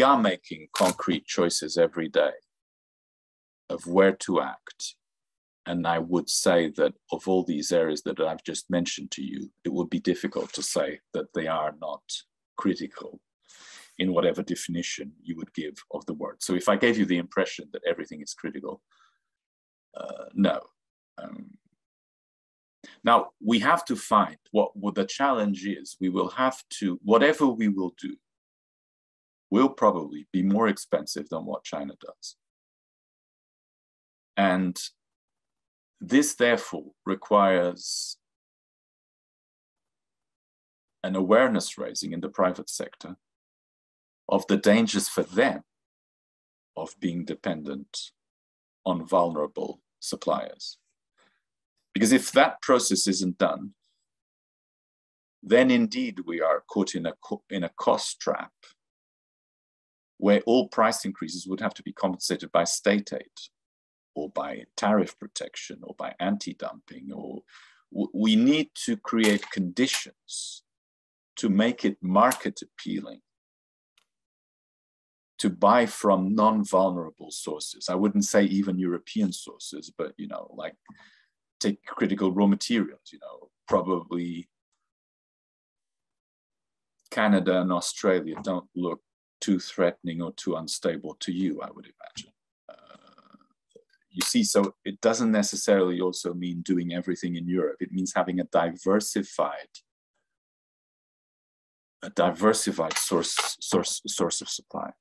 B: are making concrete choices every day of where to act. And I would say that of all these areas that I've just mentioned to you, it would be difficult to say that they are not critical in whatever definition you would give of the word. So if I gave you the impression that everything is critical, no. Now, we have to find what the challenge is. We will have to, whatever we will do, will probably be more expensive than what China does. And this, therefore, requires an awareness raising in the private sector of the dangers for them of being dependent on vulnerable suppliers. Because if that process isn't done, then indeed we are caught in a cost trap where all price increases would have to be compensated by state aid, or by tariff protection, or by anti-dumping, or we need to create conditions to make it market appealing to buy from non-vulnerable sources. I wouldn't say even European sources, but, you know, like take critical raw materials, you know, probably Canada and Australia don't look too threatening or too unstable to you, I would imagine. You see, so it doesn't necessarily also mean doing everything in Europe. It means having a diversified source of supply.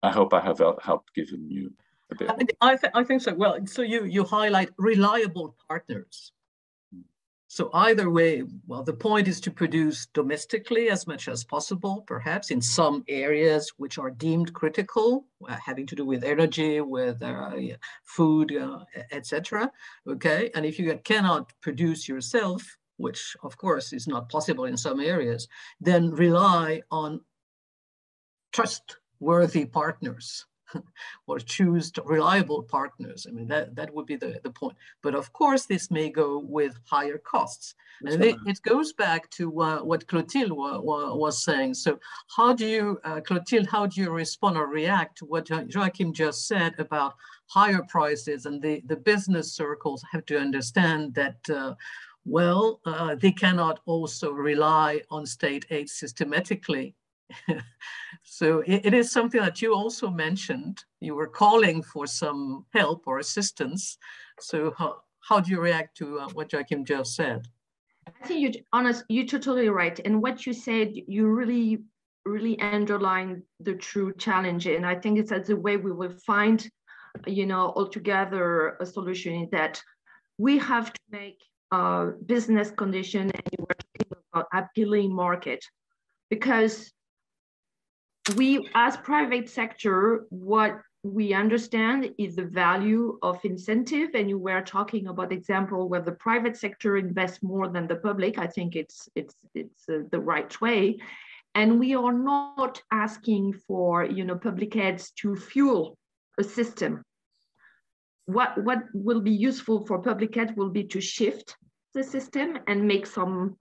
B: I hope I have helped giving you a bit.
A: I think so. Well, so you highlight reliable partners. So either way, well, the point is to produce domestically as much as possible, perhaps in some areas which are deemed critical, having to do with energy, with food, etc. Okay, and if you cannot produce yourself, which of course is not possible in some areas, then rely on trustworthy partners. Or choose reliable partners. I mean, that would be the point. But of course, this may go with higher costs. And it goes back to what Clotilde was saying. So how do you, Clotilde, how do you respond or react to what Joaquim just said about higher prices? And the business circles have to understand that, they cannot also rely on state aid systematically. So it is something that you also mentioned. You were calling for some help or assistance. So how do you react to what Joaquim just said?
D: I think you're totally right. And what you said, you really, really underline the true challenge. And I think it's the way we will find, you know, altogether a solution, that we have to make business condition, and you were talking about appealing market, because we, as private sector, what we understand is the value of incentive. And you were talking about example where the private sector invests more than the public. I think it's the right way. And we are not asking for, you know, public aids to fuel a system. What will be useful for public aid will be to shift the system and make some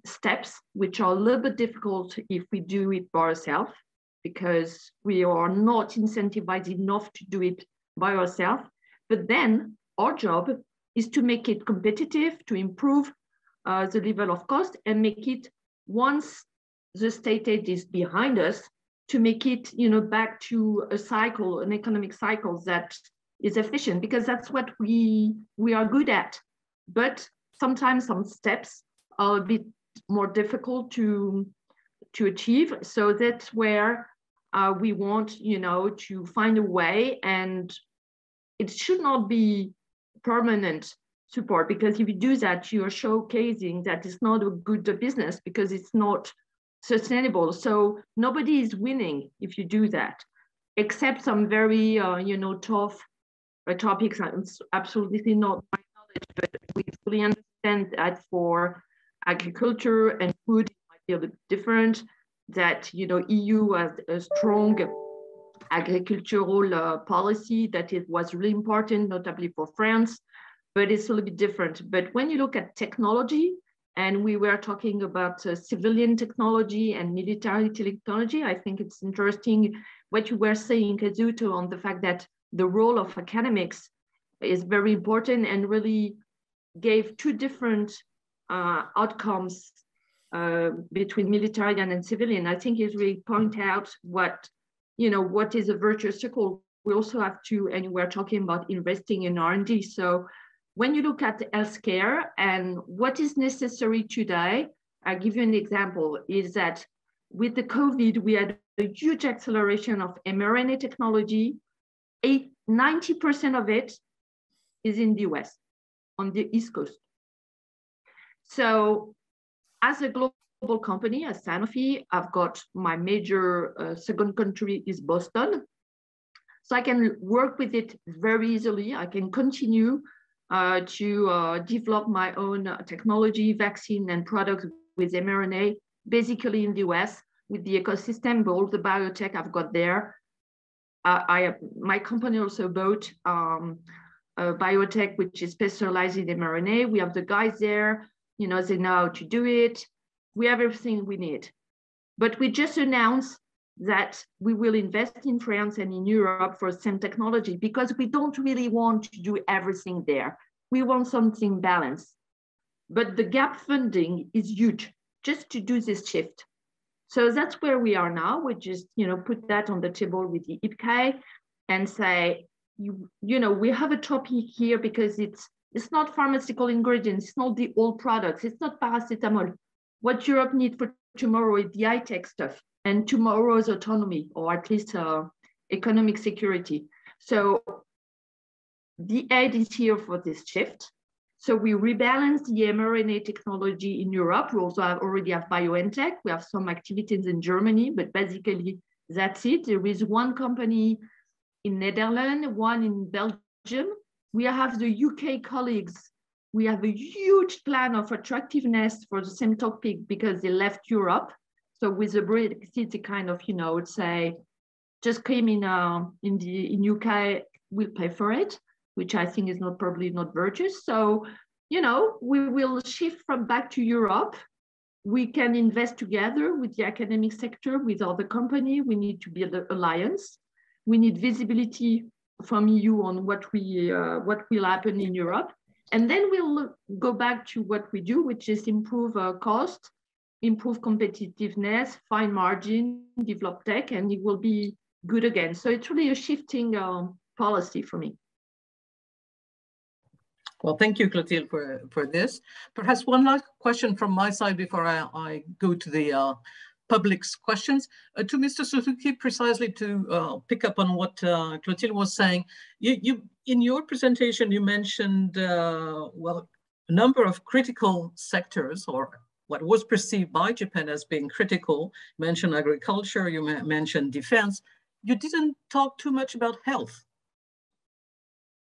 D: steps, which are a little bit difficult if we do it by ourselves, because we are not incentivized enough to do it by ourselves. But then our job is to make it competitive, to improve the level of cost, and make it, once the state aid is behind us, to make it, you know, back to a cycle, an economic cycle that is efficient, because that's what we are good at. But sometimes some steps are a bit more difficult to achieve. So that's where we want, you know, to find a way, and it should not be permanent support, because if you do that, you are showcasing that it's not a good business, because it's not sustainable. So nobody is winning if you do that, except some very, you know, tough topics. It's absolutely not my knowledge, but we fully understand that for agriculture and food, it might be a bit different, that, you know, EU has a strong agricultural policy, that it was really important, notably for France, but it's a little bit different. But when you look at technology, and we were talking about civilian technology and military technology, I think it's interesting what you were saying, Kazuto, on the fact that the role of academics is very important, and really gave two different outcomes between military and civilian. I think it really point out what, you know, what is a virtuous circle. We also have to, and we're talking about investing in R&D. So when you look at healthcare and what is necessary today, I'll give you an example, is that with the COVID, we had a huge acceleration of mRNA technology. 90% of it is in the US, on the East Coast. So as a global company, as Sanofi, I've got my major second country is Boston. So I can work with it very easily. I can continue to develop my own technology, vaccine and products with mRNA, basically in the US, with the ecosystem, but all the biotech I've got there. My company also bought a biotech, which is specialized in mRNA. We have the guys there, you know, they know how to do it. We have everything we need. But we just announced that we will invest in France and in Europe for same technology, because we don't really want to do everything there. We want something balanced. But the gap funding is huge just to do this shift. So that's where we are now. We just, put that on the table with the IPK and say, we have a topic here because it's not pharmaceutical ingredients, it's not the old products, it's not paracetamol. What Europe needs for tomorrow is the Hightech stuff and tomorrow's autonomy, or at least economic security. So the aid is here for this shift. So we rebalance the mRNA technology in Europe. We also already have BioNTech. We have some activities in Germany, but basically that's it. There is one company in Netherlands, one in Belgium. We have the UK colleagues. We have a huge plan of attractiveness for the same topic because they left Europe. So with the Brexit, it kind of, say, just came in UK, we'll pay for it, which I think is probably not virtuous. So, we will shift from back to Europe. We can invest together with the academic sector, with other companies. We need to build an alliance. We need visibility from EU on what will happen in Europe. And then we'll go back to what we do, which is improve cost, improve competitiveness, find margin, develop tech, and it will be good again. So it's really a shifting policy for me.
A: Well, thank you, Clotilde, for this. Perhaps one last question from my side before I go to the public's questions. To Mr. Suzuki, precisely to pick up on what Clotilde was saying, you in your presentation, you mentioned, a number of critical sectors, or what was perceived by Japan as being critical. You mentioned agriculture, you mentioned defense. You didn't talk too much about health.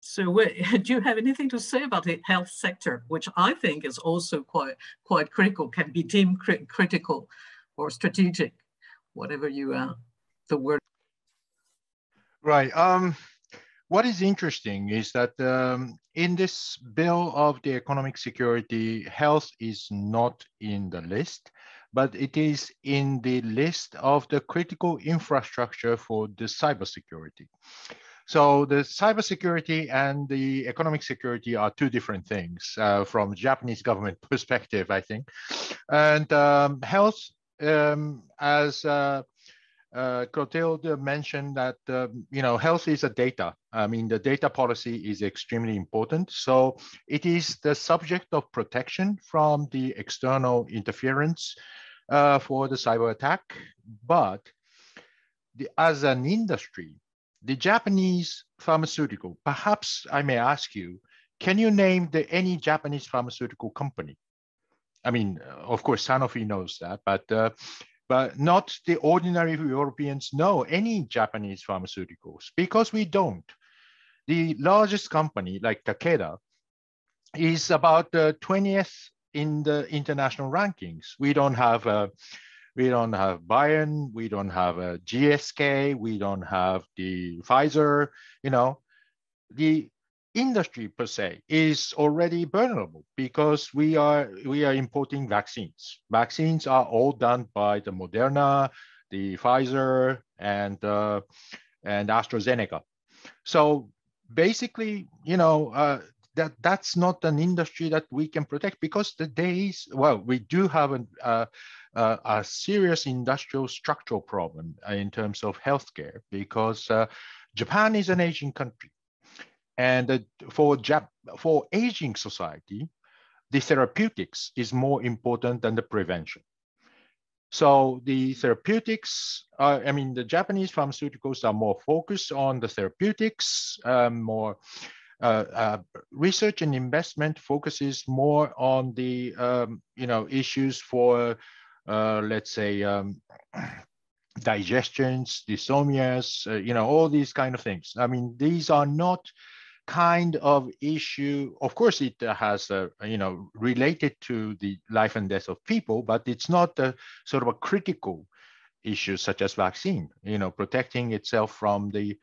A: So do you have anything to say about the health sector, which I think is also quite critical, can be deemed critical or strategic, whatever the word.
C: Right. What is interesting is that in this bill of the economic security, health is not in the list, but it is in the list of the critical infrastructure for the cybersecurity. So the cybersecurity and the economic security are two different things from Japanese government perspective, I think. And health, as Clotilde mentioned, that health is a data. I mean, the data policy is extremely important. So it is the subject of protection from the external interference for the cyber attack. But as an industry, the Japanese pharmaceutical, perhaps I may ask you, can you name any Japanese pharmaceutical company? I mean, of course, Sanofi knows that, but not the ordinary Europeans know any Japanese pharmaceuticals, because we don't. The largest company, like Takeda, is about the 20th in the international rankings. We don't have Bayern, we don't have a GSK, we don't have the Pfizer. The industry per se is already vulnerable because we are importing vaccines. Vaccines are all done by the Moderna, the Pfizer, and AstraZeneca. So basically, that's not an industry that we can protect, because we do have a serious industrial structural problem in terms of healthcare, because Japan is an aging country. And for aging society, the therapeutics is more important than the prevention. So the therapeutics, the Japanese pharmaceuticals are more focused on the therapeutics, more research and investment focuses more on the issues for let's say digestions, dysaumias, all these kind of things. I mean, these are not kind of issue. Of course, it has related to the life and death of people, but it's not a sort of a critical issue such as vaccine, protecting itself from the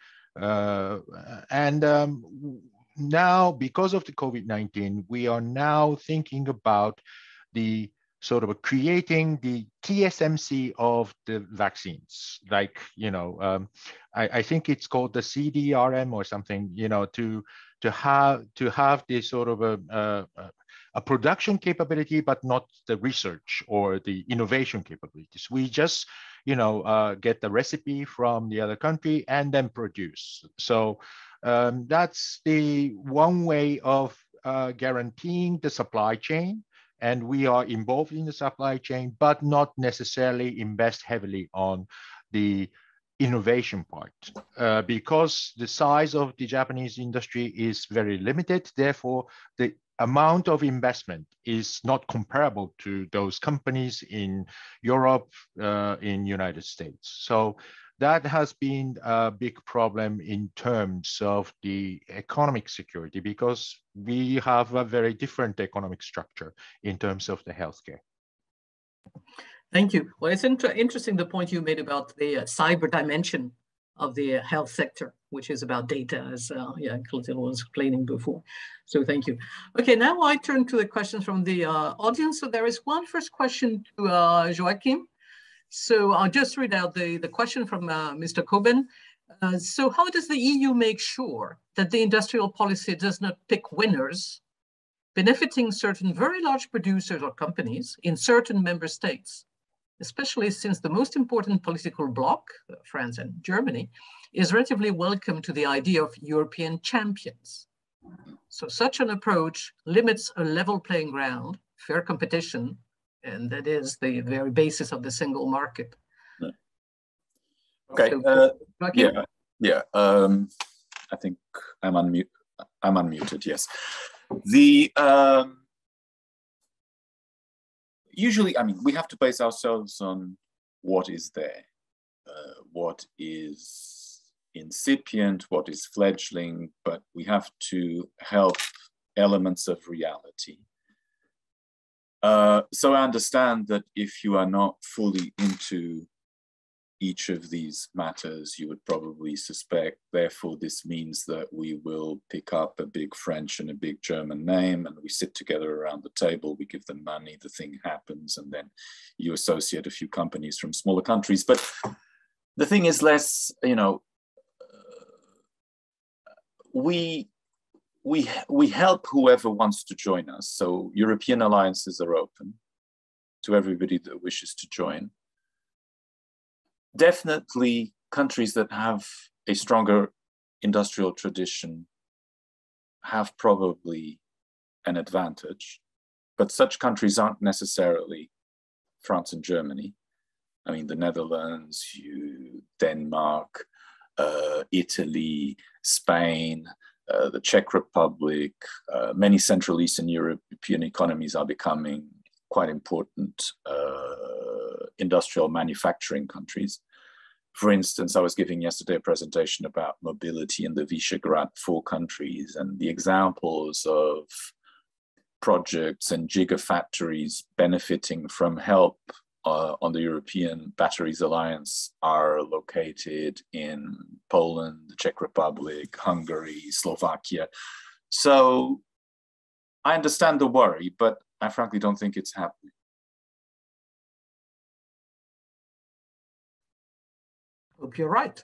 C: now, because of the COVID-19, we are now thinking about the sort of creating the TSMC of the vaccines. Like, I think it's called the CDRM or something, to have this sort of a production capability, but not the research or the innovation capabilities. We just, get the recipe from the other country and then produce. So that's the one way of guaranteeing the supply chain. And we are involved in the supply chain, but not necessarily invest heavily on the innovation part, because the size of the Japanese industry is very limited. Therefore, the amount of investment is not comparable to those companies in Europe, in United States. So that has been a big problem in terms of the economic security, because we have a very different economic structure in terms of the healthcare.
A: Thank you. Well, it's interesting the point you made about the cyber dimension of the health sector, which is about data, as Clotilde was explaining before. So thank you. Okay, now I turn to the questions from the audience. So there is one first question to Joaquim. So I'll just read out the question from Mr. Coben. So how does the EU make sure that the industrial policy does not pick winners, benefiting certain very large producers or companies in certain member states, especially since the most important political bloc, France and Germany, is relatively welcome to the idea of European champions? So such an approach limits a level playing ground, fair competition, and that is the very basis of the single market.
B: Okay.
A: So,
B: I think I'm unmuted. Yes. The usually, I mean, we have to base ourselves on what is there, what is incipient, what is fledgling, but we have to help elements of reality. So I understand that if you are not fully into each of these matters, you would probably suspect, therefore, this means that we will pick up a big French and a big German name and we sit together around the table, we give them money, the thing happens, and then you associate a few companies from smaller countries. But the thing is less, we help whoever wants to join us. So European alliances are open to everybody that wishes to join. Definitely countries that have a stronger industrial tradition have probably an advantage, but such countries aren't necessarily France and Germany. I mean, the Netherlands, Denmark, Italy, Spain, the Czech Republic, many Central Eastern European economies are becoming quite important industrial manufacturing countries. For instance, I was giving yesterday a presentation about mobility in the Visegrad 4 countries, and the examples of projects and gigafactories benefiting from help on the European Batteries Alliance are located in Poland, the Czech Republic, Hungary, Slovakia. So I understand the worry, but I frankly don't think it's happening.
A: Hope you're right.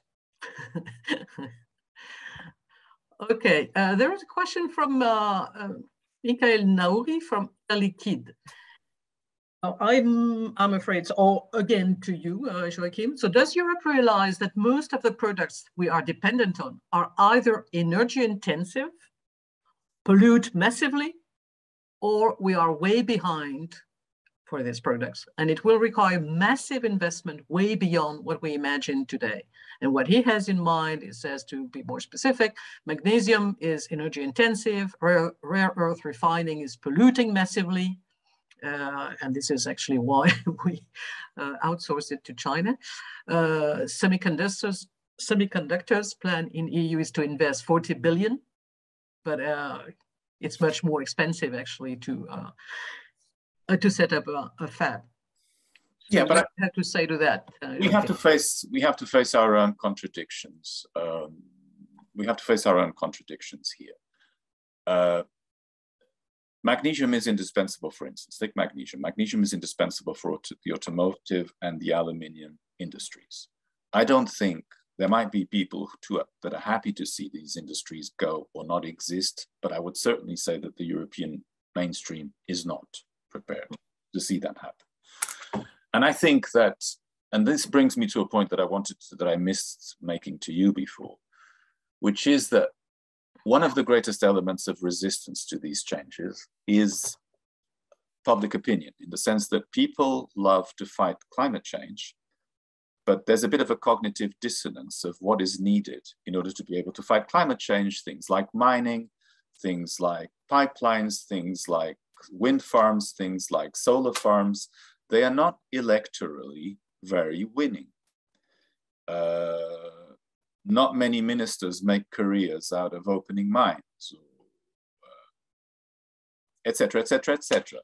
A: Okay, there is a question from Michael Nauri from Liquid. I'm afraid it's all again to you, Joaquim. So does Europe realize that most of the products we are dependent on are either energy intensive, pollute massively, or we are way behind for these products, and it will require massive investment way beyond what we imagine today? And what he has in mind, it says, to be more specific, magnesium is energy intensive, rare earth refining is polluting massively, and this is actually why we outsource it to China. Semiconductors plan in EU is to invest 40 billion, but it's much more expensive actually to set up a fab. So
B: but
A: I have to say to that.
B: We have to face our own contradictions. We have to face our own contradictions here. Magnesium is indispensable, for instance, take magnesium. Magnesium is indispensable for the automotive and the aluminium industries. I don't think there might be people that are happy to see these industries go or not exist, but I would certainly say that the European mainstream is not prepared to see that happen. And I think that, and this brings me to a point that I missed making to you before, which is that one of the greatest elements of resistance to these changes is public opinion, in the sense that people love to fight climate change, but there's a bit of a cognitive dissonance of what is needed in order to be able to fight climate change, things like mining, things like pipelines, things like wind farms, things like solar farms. They are not electorally very winning. Not many ministers make careers out of opening mines, et cetera, et cetera, et cetera.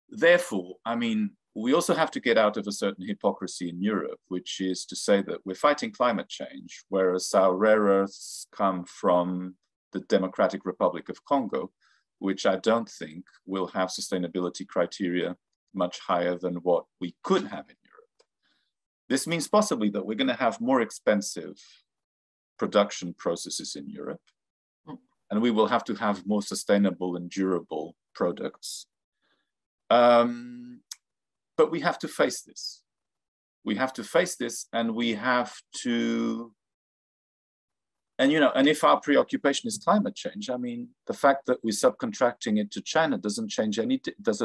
B: Therefore, I mean, we also have to get out of a certain hypocrisy in Europe, which is to say that we're fighting climate change, whereas our rare earths come from the Democratic Republic of Congo, which I don't think will have sustainability criteria much higher than what we could have in Europe. This means possibly that we're going to have more expensive production processes in Europe, and we will have to have more sustainable and durable products. But we have to face this. We have to face this, and we have to, and and if our preoccupation is climate change, I mean, the fact that we're subcontracting it to China doesn't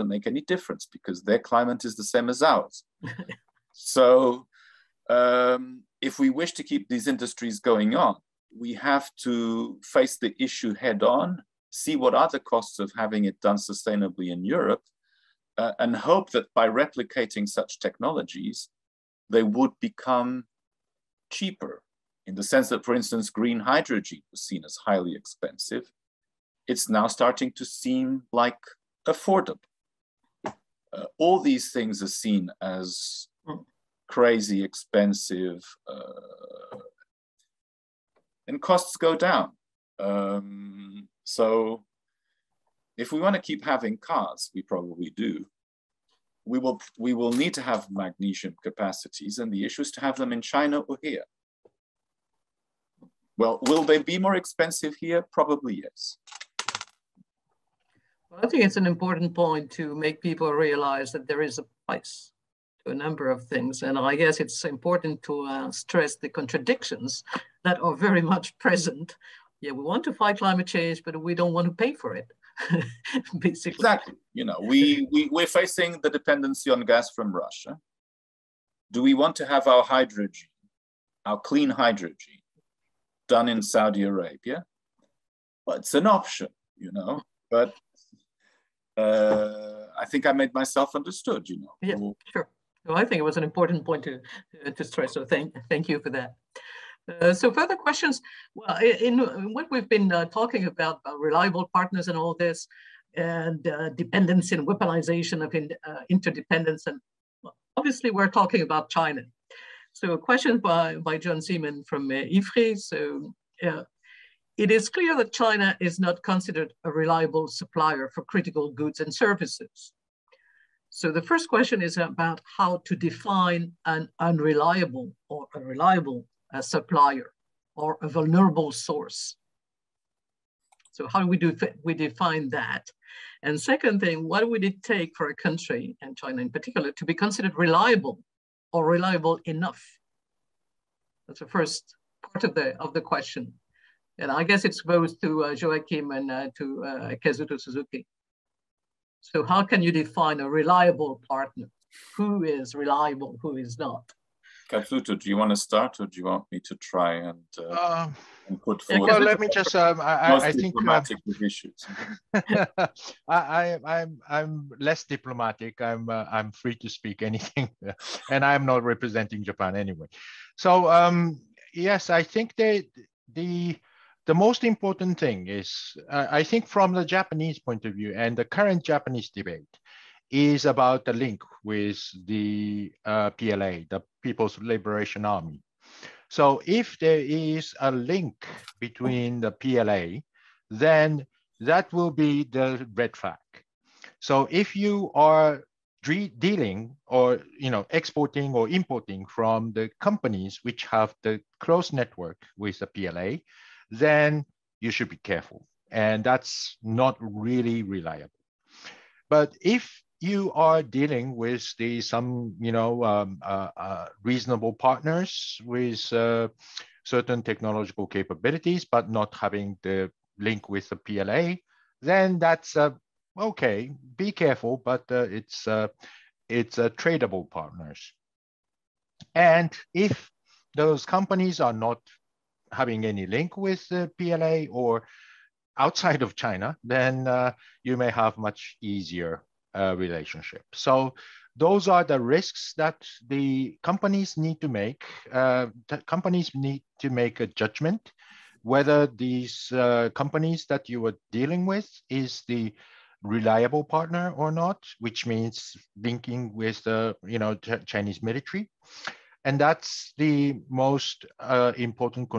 B: make any difference, because their climate is the same as ours. So if we wish to keep these industries going on, we have to face the issue head on, see what are the costs of having it done sustainably in Europe, and hope that by replicating such technologies, they would become cheaper, in the sense that, for instance, green hydrogen was seen as highly expensive. It's now starting to seem like affordable. All these things are seen as crazy expensive, and costs go down. So if we want to keep having cars, we probably do, we will need to have magnesium capacities, and the issue is to have them in China or here. Well, will they be more expensive here? Probably yes.
A: Well, I think it's an important point to make people realize that there is a price to a number of things. And I guess it's important to stress the contradictions that are very much present. Yeah, we want to fight climate change, but we don't want to pay for it. Basically.
B: Exactly. We're facing the dependency on gas from Russia. Do we want to have our hydrogen, our clean hydrogen, done in Saudi Arabia? Well, it's an option, but I think I made myself understood,
A: Yeah, sure. Well, I think it was an important point to stress, so thank you for that. So further questions. Well, in what we've been talking about reliable partners and all this, and dependency and weaponization of interdependence, and obviously we're talking about China. So a question by John Seaman from Ifri. So it is clear that China is not considered a reliable supplier for critical goods and services. So the first question is about how to define an unreliable or a reliable supplier or a vulnerable source. So how do we define that? And second thing, what would it take for a country, and China in particular, to be considered reliable or reliable enough? That's the first part of the question. And I guess it's both to Joaquim and to Kazuto Suzuki. So how can you define a reliable partner? Who is reliable, who is not?
B: Kazuto, do you want to start, or do you want me to try and put forward?
C: Well, let me just. I think
B: diplomatic issues.
C: I'm less diplomatic. I'm free to speak anything, and I'm not representing Japan anyway. So yes, I think the most important thing is, I think from the Japanese point of view, and the current Japanese debate is about the link with the PLA, the People's Liberation Army. So if there is a link between the PLA, then that will be the red flag. So if you are dealing or exporting or importing from the companies which have the close network with the PLA, then you should be careful. And that's not really reliable. But if you are dealing with some reasonable partners with certain technological capabilities, but not having the link with the PLA, then that's okay. Be careful, but it's tradable partners. And if those companies are not having any link with the PLA or outside of China, then you may have much easier relationship. So those are the risks that the companies need to make. Companies need to make a judgment whether these companies that you are dealing with is the reliable partner or not, which means linking with the Chinese military. And that's the most important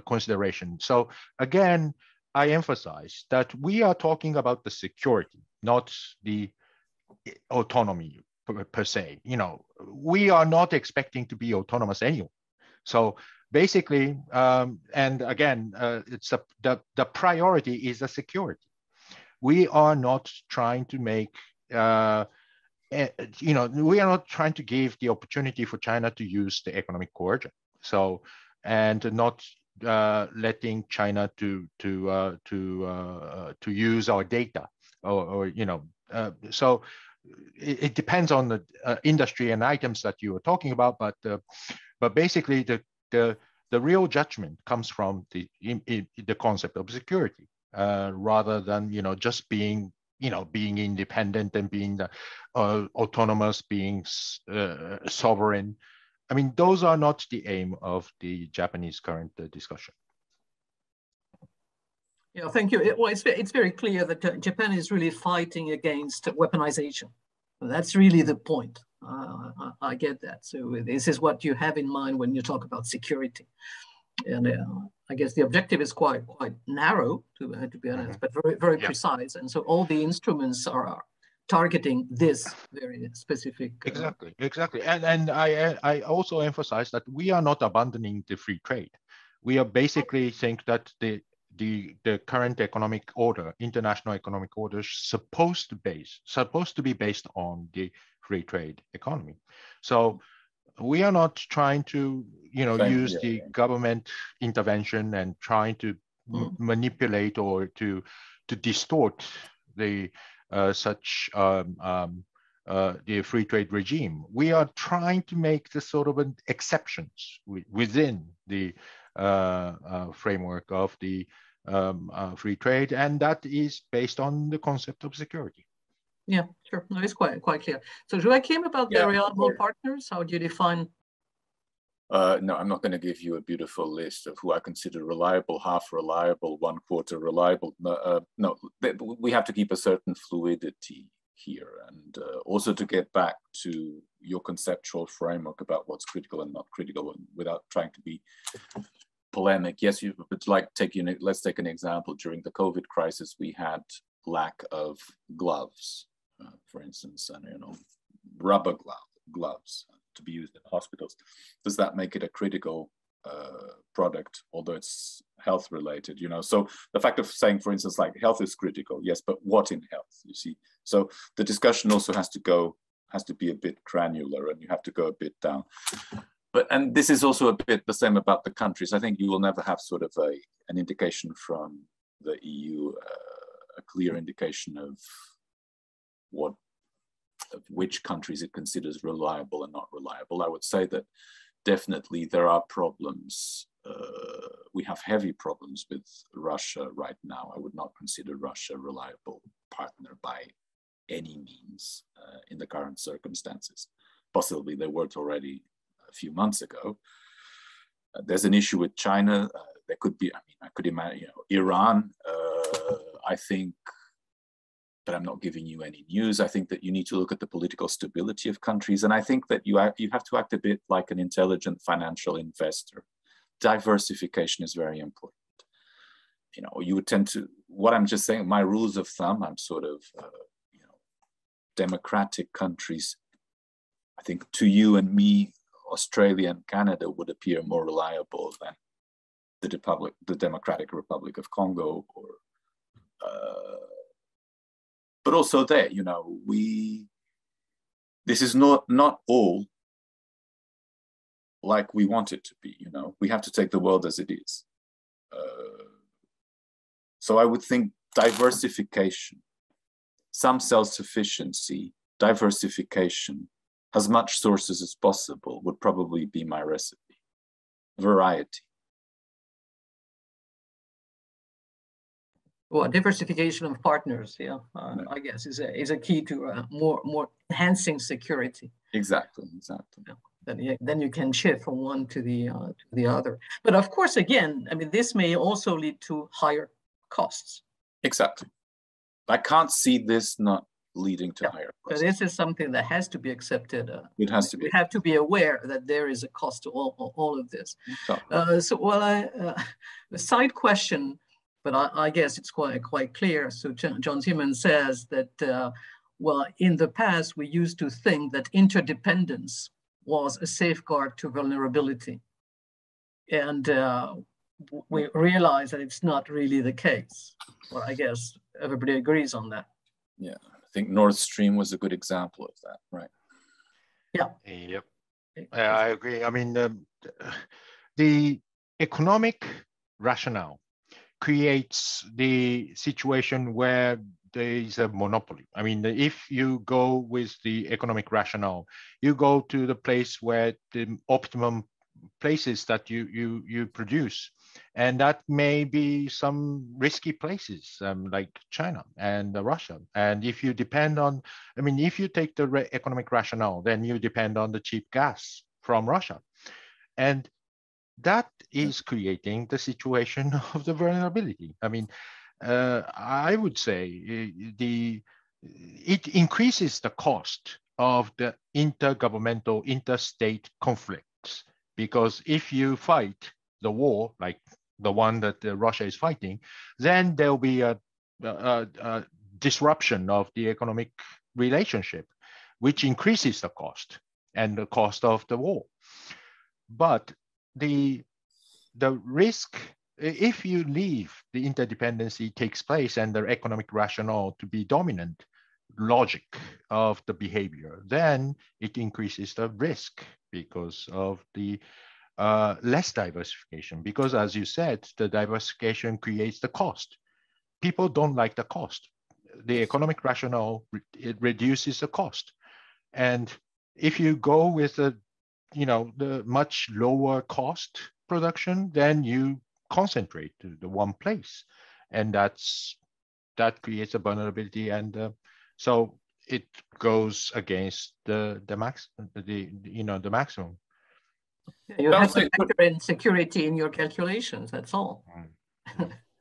C: consideration. So again, I emphasize that we are talking about the security, not the autonomy per se. We are not expecting to be autonomous anyway. So basically, and again, it's the priority is the security. We are not trying to make, we are not trying to give the opportunity for China to use the economic coercion. So, and not letting China to use our data, so it depends on the industry and items that you are talking about, but basically the real judgment comes from the concept of security, rather than just being being independent and being autonomous, being sovereign. I mean, those are not the aim of the Japanese current discussion.
A: Yeah, thank you. Well, it's very clear that Japan is really fighting against weaponization. That's really the point. I get that. So this is what you have in mind when you talk about security. And I guess the objective is quite narrow, to be honest, but very precise. And so all the instruments are targeting this very specific.
C: Exactly. And I also emphasize that we are not abandoning the free trade. We are basically think that the current economic order, international economic order, is supposed to be based on the free trade economy. So we are not trying to use the government intervention and trying to manipulate or to distort the the free trade regime. We are trying to make the sort of an exceptions within the framework of the free trade, and that is based on the concept of security.
A: Yeah, sure. No, it's quite clear. So Joaquim, about the reliable partners, how do you define?
B: No, I'm not going to give you a beautiful list of who I consider reliable, half reliable, 1/4 reliable. No, we have to keep a certain fluidity here. And also to get back to your conceptual framework about what's critical and not critical, and without trying to be polemic. Yes, but let's take an example. During the COVID crisis, we had lack of gloves, for instance, and rubber gloves to be used in hospitals. Does that make it a critical product, although it's health related? So the fact of saying, for instance, like health is critical, yes, but what in health? You see, so the discussion also has to be a bit granular, and you have to go a bit down. And this is also a bit the same about the countries. I think you will never have sort of an indication from the EU, a clear indication of which countries it considers reliable and not reliable. I would say that definitely there are problems. We have heavy problems with Russia right now. I would not consider Russia a reliable partner by any means in the current circumstances. Possibly they weren't already a few months ago. There's an issue with China. There could be, I could imagine, Iran, I think, but I'm not giving you any news. I think that you need to look at the political stability of countries. And I think that you have to act a bit like an intelligent financial investor. Diversification is very important. You would tend to, what I'm just saying, my rules of thumb, I'm sort of, democratic countries, I think to you and me, Australia and Canada would appear more reliable than the Democratic Republic of Congo, or but also there, you know, this is not all like we want it to be, you know. We have to take the world as it is. So I would think diversification, some self-sufficiency, diversification, as much sources as possible would probably be my recipe. Variety.
A: Well, diversification of partners, yeah, I guess is a key to more enhancing security.
B: Exactly.
A: Yeah. Then you can shift from one to the other. But of course, again, I mean, this may also lead to higher costs.
B: Exactly. I can't see this not leading to higher costs.
A: So this is something that has to be accepted.
B: It has to be.
A: We have to be aware that there is a cost to all of this. A side question, but I guess it's quite clear. So John Timmons says that, well, in the past, we used to think that interdependence was a safeguard to vulnerability. And we realize that it's not really the case. Well, I guess everybody agrees on that.
B: Yeah, I think Nord Stream was a good example of that, right?
C: Yeah. Yep. I agree. I mean, the economic rationale creates the situation where there is a monopoly. I mean, if you go with the economic rationale, you go to the place where the optimum places that you produce, and that may be some risky places like China and Russia. And if you depend on, I mean, if you take the economic rationale, then you depend on the cheap gas from Russia, and that is creating the situation of the vulnerability. I mean, I would say it increases the cost of the intergovernmental, interstate conflicts, because if you fight the war like the one that Russia is fighting, then there'll be a disruption of the economic relationship, which increases the cost and the cost of the war. But the risk, if you leave the interdependency takes place and the economic rationale to be dominant logic of the behavior, then it increases the risk because of the less diversification. Because as you said, the diversification creates the cost. People don't like the cost. The economic rationale, it reduces the cost. And if you go with the much lower cost production, then you concentrate to the one place, and that creates a vulnerability, and so it goes against the maximum.
A: You have to factor in security in your calculations. That's all.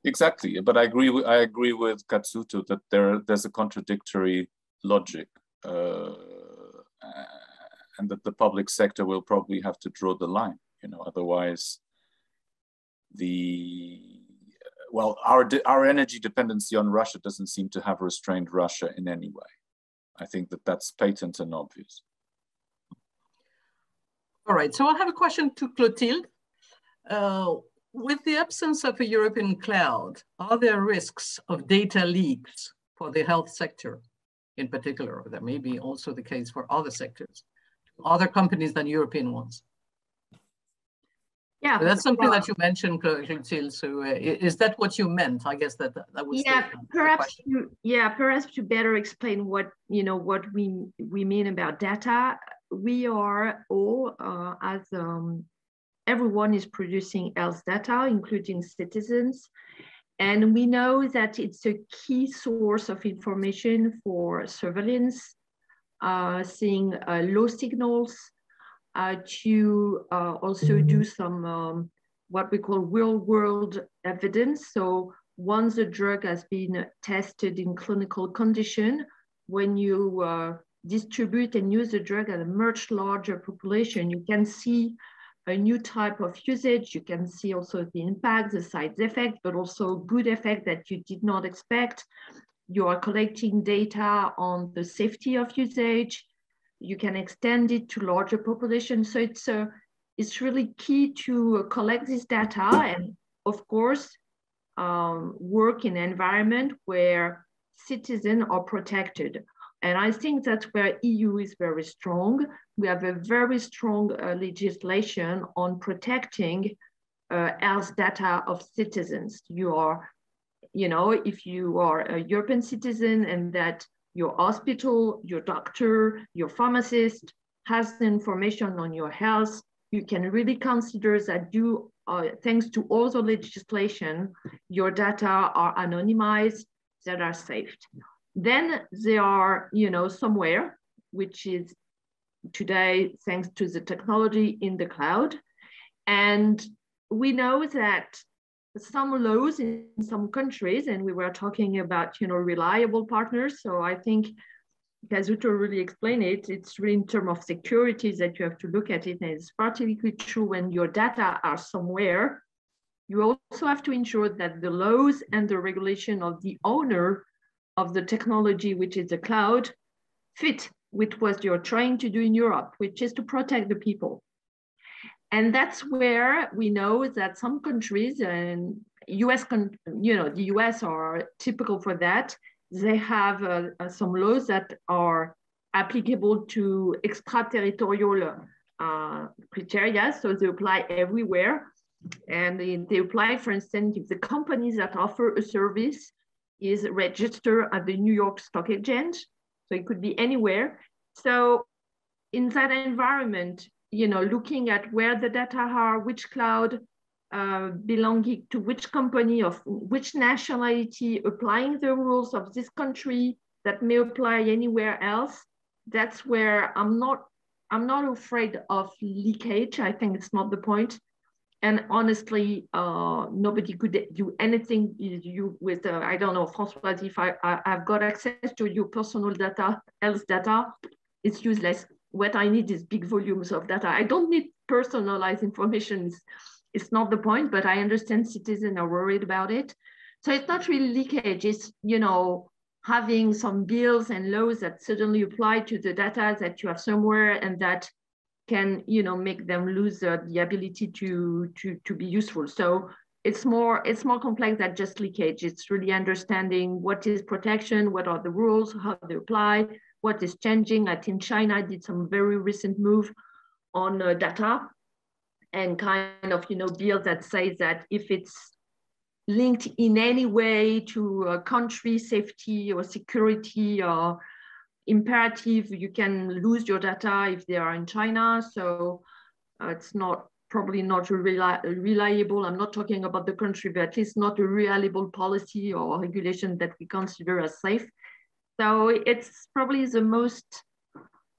B: Exactly, but I agree with Kazuto that there's a contradictory logic. And that the public sector will probably have to draw the line, otherwise our energy dependency on Russia doesn't seem to have restrained Russia in any way. I think that's patent and obvious.
A: All right, so I have a question to Clotilde. With the absence of a European cloud, are there risks of data leaks for the health sector in particular? Or that may be also the case for other sectors, other companies than European ones?
D: Yeah,
A: so that's something that you mentioned, Clotilde. So is that what you meant? I guess that was
D: perhaps to better explain what we mean about data. We are all everyone is producing health data, including citizens. And we know that it's a key source of information for surveillance, seeing low signals, to also do some what we call real-world evidence. So once a drug has been tested in clinical condition, when you distribute and use the drug at a much larger population, you can see a new type of usage. You can see also the impact, the side effect, but also good effect that you did not expect. you are collecting data on the safety of usage. You can extend it to larger populations. So it's really key to collect this data and, of course, work in an environment where citizens are protected. And I think that's where EU is very strong. We have a very strong legislation on protecting health data of citizens. You are, if you are a European citizen and that your hospital, your doctor, your pharmacist has the information on your health, you can really consider that thanks to all the legislation, your data are anonymized, that are saved. Then they are, somewhere, which is today, thanks to the technology, in the cloud. And we know that some laws in some countries, and we were talking about, reliable partners. So I think Kazuto really explained it. It's really in terms of security that you have to look at it. And it's particularly true when your data are somewhere. You also have to ensure that the laws and the regulation of the owner of the technology, which is the cloud, fit with what you're trying to do in Europe, which is to protect the people. And that's where we know that some countries, and the US are typical for that. They have some laws that are applicable to extraterritorial criteria, so they apply everywhere. And they apply, for instance, if the companies that offer a service is registered at the New York Stock Exchange, so it could be anywhere. So in that environment, looking at where the data are, which cloud, belonging to which company, of which nationality, applying the rules of this country that may apply anywhere else, that's where I'm not afraid of leakage. I think it's not the point. And honestly, nobody could do anything with, I don't know, Françoise, if I've got access to your personal data, health data, it's useless. What I need is big volumes of data. I don't need personalized information. It's not the point, but I understand citizens are worried about it. So it's not really leakage. It's, having some bills and laws that suddenly apply to the data that you have somewhere and that can, make them lose the ability to be useful. So it's more complex than just leakage. It's really understanding what is protection, what are the rules, how they apply, what is changing. I think China did some very recent move on data and kind of, bill that says that if it's linked in any way to a country safety or security or imperative, you can lose your data if they are in China. So it's probably not reliable. I'm not talking about the country, but at least not a reliable policy or regulation that we consider as safe. So it's probably the most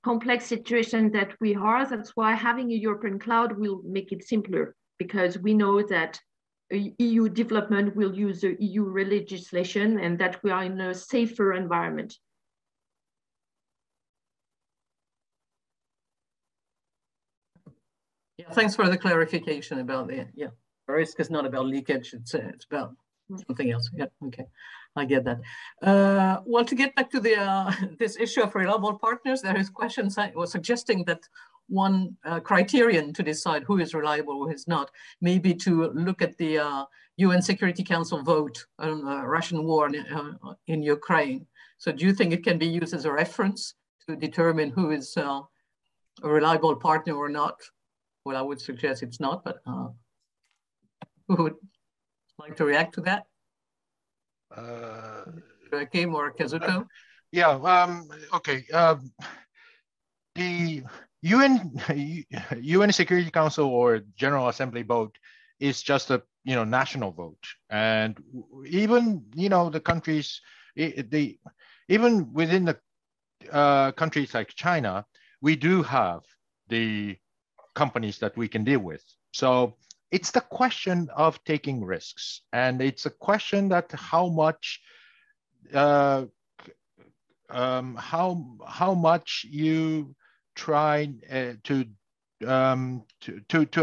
D: complex situation that we are. That's why having a European cloud will make it simpler, because we know that EU development will use the EU legislation and that we are in a safer environment.
A: Yeah, thanks for the clarification about the, the risk is not about leakage, it's about something else. Yeah, okay, I get that. Well, to get back to the this issue of reliable partners, there is questions I was suggesting that one criterion to decide who is reliable, who is not, maybe to look at the UN Security Council vote on Russian war in Ukraine. So do you think it can be used as a reference to determine who is a reliable partner or not? Well, I would suggest it's not, but who would like to react to that? Joaquim or Kazuto?
C: Okay. The UN Security Council or General Assembly vote is just a national vote, and even the countries, even within the countries like China, we do have the companies that we can deal with. So it's the question of taking risks, and it's a question that how much you try to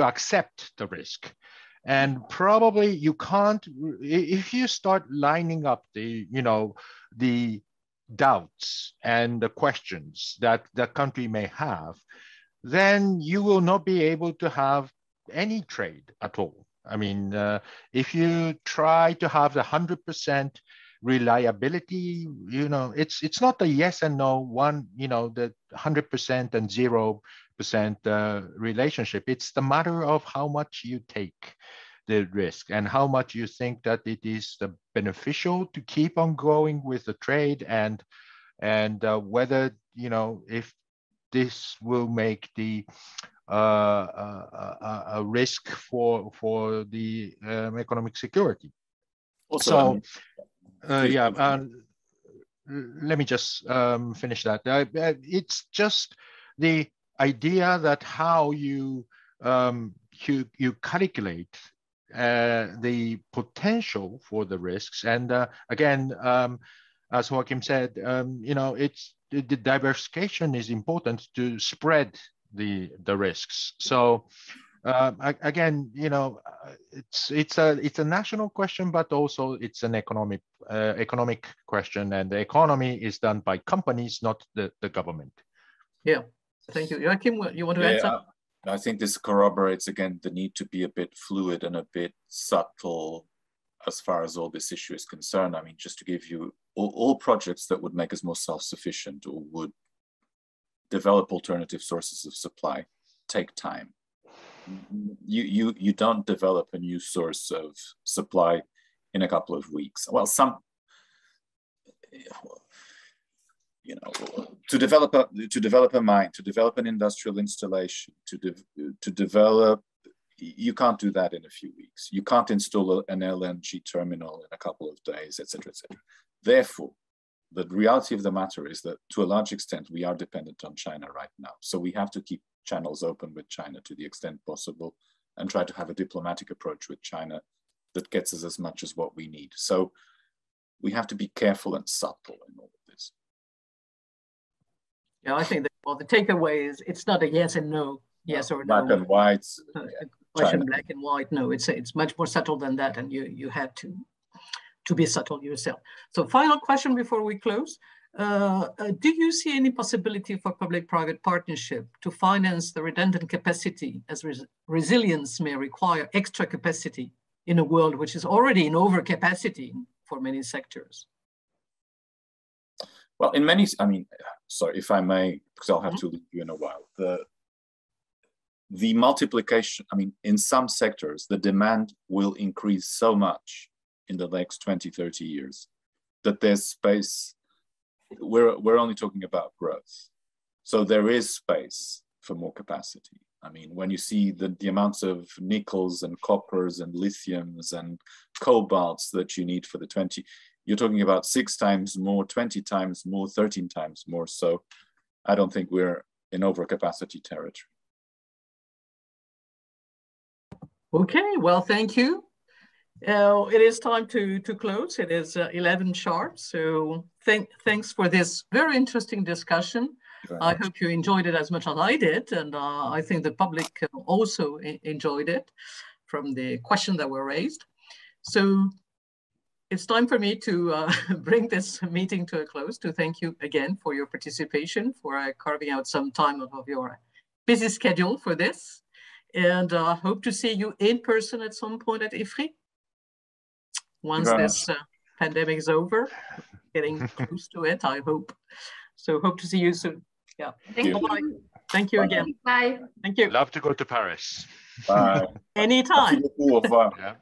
C: accept the risk. And probably you can't, if you start lining up the, the doubts and the questions that the country may have, then you will not be able to have any trade at all. I mean, if you try to have the 100% reliability, it's not a yes and no one, the 100% and 0% relationship. It's the matter of how much you take the risk and how much you think that it is beneficial to keep on going with the trade, and whether, if this will make the a risk for the economic security. Also, let me just finish that. It's just the idea that how you calculate the potential for the risks, and again, as Joaquim said, it's the diversification is important to spread the risks. So again, it's a national question, but also it's an economic question, and the economy is done by companies, not the government.
A: Yeah, thank you. Joaquim, you want to add something?
B: I think this corroborates again the need to be a bit fluid and a bit subtle as far as all this issue is concerned. I mean, just to give you all projects that would make us more self-sufficient or would develop alternative sources of supply take time. You don't develop a new source of supply in a couple of weeks. Well, to develop a mine, to develop an industrial installation, to develop, you can't do that in a few weeks. You can't install an LNG terminal in a couple of days, etc., etc. Therefore, the reality of the matter is that to a large extent, we are dependent on China right now. So we have to keep channels open with China to the extent possible and try to have a diplomatic approach with China that gets us as much as what we need. So we have to be careful and subtle in all of this.
A: Yeah, I think that, the takeaway is it's not a yes and no, yes or no.
B: Black and white.
A: Question black and white. No, it's much more subtle than that, and you have to be subtle yourself. So final question before we close. Do you see any possibility for public-private partnership to finance the redundant capacity, as resilience may require extra capacity in a world which is already in overcapacity for many sectors?
B: Well, in many, sorry, if I may, because I'll have to leave you in a while. The multiplication, in some sectors, the demand will increase so much in the next 20, 30 years that there's space. We're only talking about growth. So there is space for more capacity. When you see the amounts of nickels and coppers and lithiums and cobalts that you need for the 20, you're talking about 6 times more, 20 times more, 13 times more. So I don't think we're in overcapacity territory.
A: Okay, well, thank you. It is time to close. It is 11 sharp. So thanks for this very interesting discussion. I hope you enjoyed it as much as I did. And I think the public also enjoyed it from the questions that were raised. So it's time for me to bring this meeting to a close, to thank you again for your participation, for carving out some time of your busy schedule for this. And hope to see you in person at some point at Ifri. Once this pandemic is over, getting close to it, I hope. So hope to see you soon. Yeah.
D: Thank you.
A: Bye. Thank you again.
D: Bye.
A: Thank you.
C: Love to go to Paris.
B: Bye.
A: Anytime.
B: Yeah.